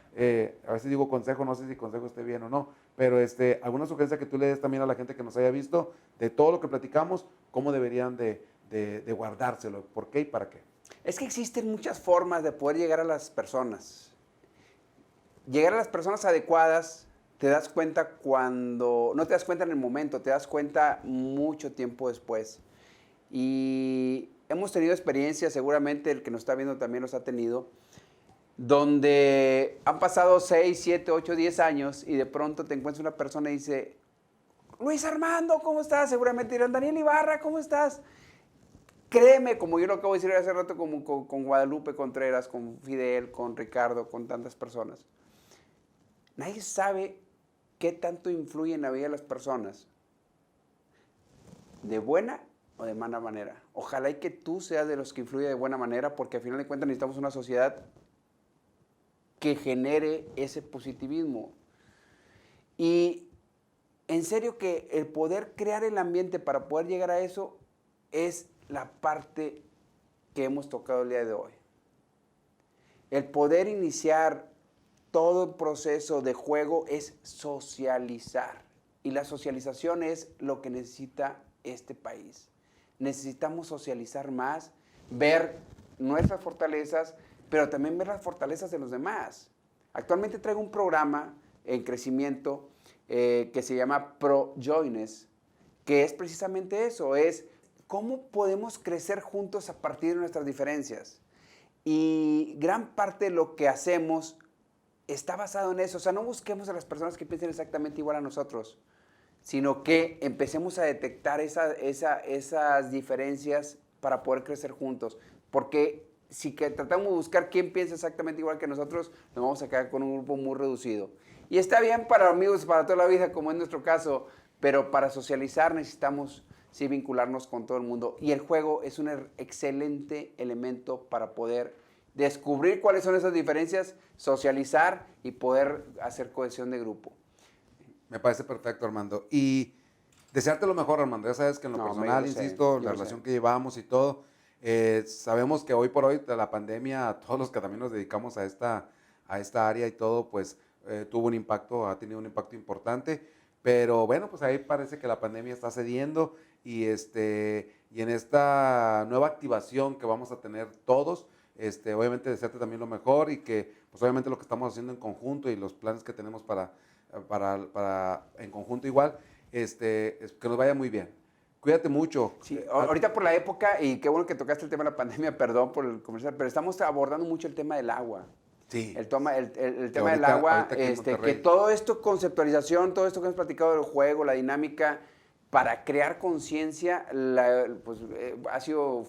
a veces digo consejo, no sé si consejo esté bien o no, pero alguna sugerencia que tú le des también a la gente que nos haya visto de todo lo que platicamos, cómo deberían de guardárselo, por qué y para qué. Es que existen muchas formas de poder llegar a las personas. Llegar a las personas adecuadas, te das cuenta cuando, no te das cuenta en el momento, te das cuenta mucho tiempo después. Y hemos tenido experiencias, seguramente el que nos está viendo también los ha tenido, donde han pasado 6, 7, 8, 10 años y de pronto te encuentras una persona y dice, Luis Armando, ¿cómo estás? Seguramente dirán, Daniel Ibarra, ¿cómo estás? Créeme, como yo lo acabo de decir hace rato, como con Guadalupe Contreras, con Fidel, con Ricardo, con tantas personas. Nadie sabe qué tanto influye en la vida de las personas, de buena o de mala manera. Ojalá y que tú seas de los que influye de buena manera, porque al final de cuentas necesitamos una sociedad que genere ese positivismo. Y en serio que el poder crear el ambiente para poder llegar a eso es la parte que hemos tocado el día de hoy. El poder iniciar todo el proceso de juego es socializar. Y la socialización es lo que necesita este país. Necesitamos socializar más, ver nuestras fortalezas, pero también ver las fortalezas de los demás. Actualmente traigo un programa en crecimiento que se llama ProJoines, que es precisamente eso, es cómo podemos crecer juntos a partir de nuestras diferencias. Y gran parte de lo que hacemos está basado en eso. O sea, no busquemos a las personas que piensen exactamente igual a nosotros, sino que empecemos a detectar esas diferencias para poder crecer juntos. Porque si tratamos de buscar quién piensa exactamente igual que nosotros, nos vamos a quedar con un grupo muy reducido. Y está bien para amigos para toda la vida, como es nuestro caso, pero para socializar necesitamos sí vincularnos con todo el mundo. Y el juego es un excelente elemento para poder descubrir cuáles son esas diferencias, socializar y poder hacer cohesión de grupo. Me parece perfecto, Armando. Y desearte lo mejor, Armando. Ya sabes que en lo personal, insisto, la relación que llevamos y todo, sabemos que hoy por hoy, de la pandemia, todos los que también nos dedicamos a esta área y todo, pues tuvo un impacto, ha tenido un impacto importante. Pero bueno, pues ahí parece que la pandemia está cediendo y en esta nueva activación que vamos a tener todos, obviamente desearte también lo mejor y que pues obviamente lo que estamos haciendo en conjunto y los planes que tenemos para en conjunto igual, que nos vaya muy bien. Cuídate mucho. Sí, ahorita por la época, y qué bueno que tocaste el tema de la pandemia, perdón por el comercial, pero estamos abordando mucho el tema del agua. Sí. El tema del agua, que todo esto, conceptualización, todo esto que hemos platicado del juego, la dinámica, para crear conciencia, pues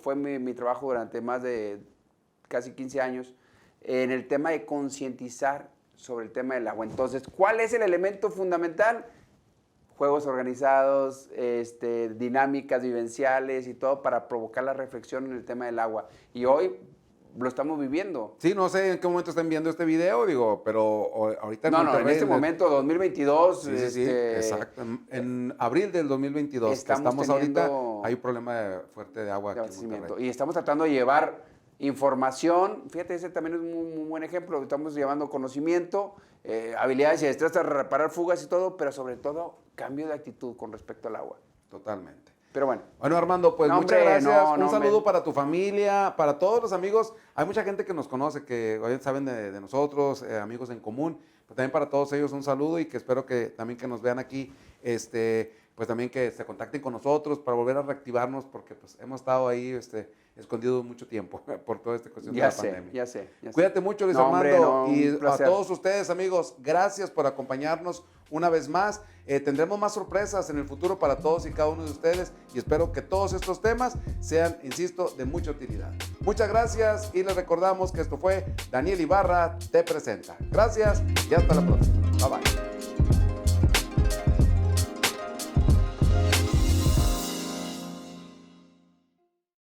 fue mi trabajo durante más de casi 15 años, en el tema de concientizar sobre el tema del agua. Entonces, ¿cuál es el elemento fundamental? Juegos organizados, dinámicas vivenciales y todo para provocar la reflexión en el tema del agua. Y hoy lo estamos viviendo. Sí, no sé en qué momento están viendo este video, pero ahorita... No, en este momento, 2022. Sí, exacto. En abril del 2022, estamos ahorita, hay un problema fuerte de agua aquí en Monterrey. Y estamos tratando de llevar información, fíjate, ese también es un muy buen ejemplo, estamos llevando conocimiento, habilidades y destrezas para reparar fugas y todo, pero sobre todo cambio de actitud con respecto al agua. Totalmente. Pero bueno. Bueno, Armando, pues muchas gracias. Un saludo para tu familia, para todos los amigos. Hay mucha gente que nos conoce, que hoy saben de nosotros, amigos en común. Pero también para todos ellos un saludo y que espero que también que nos vean aquí, pues también que se contacten con nosotros para volver a reactivarnos porque pues hemos estado ahí escondidos mucho tiempo por toda esta cuestión de la pandemia. Ya sé. Cuídate mucho, Luis Armando. Y a todos ustedes, amigos, gracias por acompañarnos una vez más. Tendremos más sorpresas en el futuro para todos y cada uno de ustedes y espero que todos estos temas sean, insisto, de mucha utilidad. Muchas gracias y les recordamos que esto fue Daniel Ibarra Te Presenta. Gracias y hasta la próxima. Bye bye.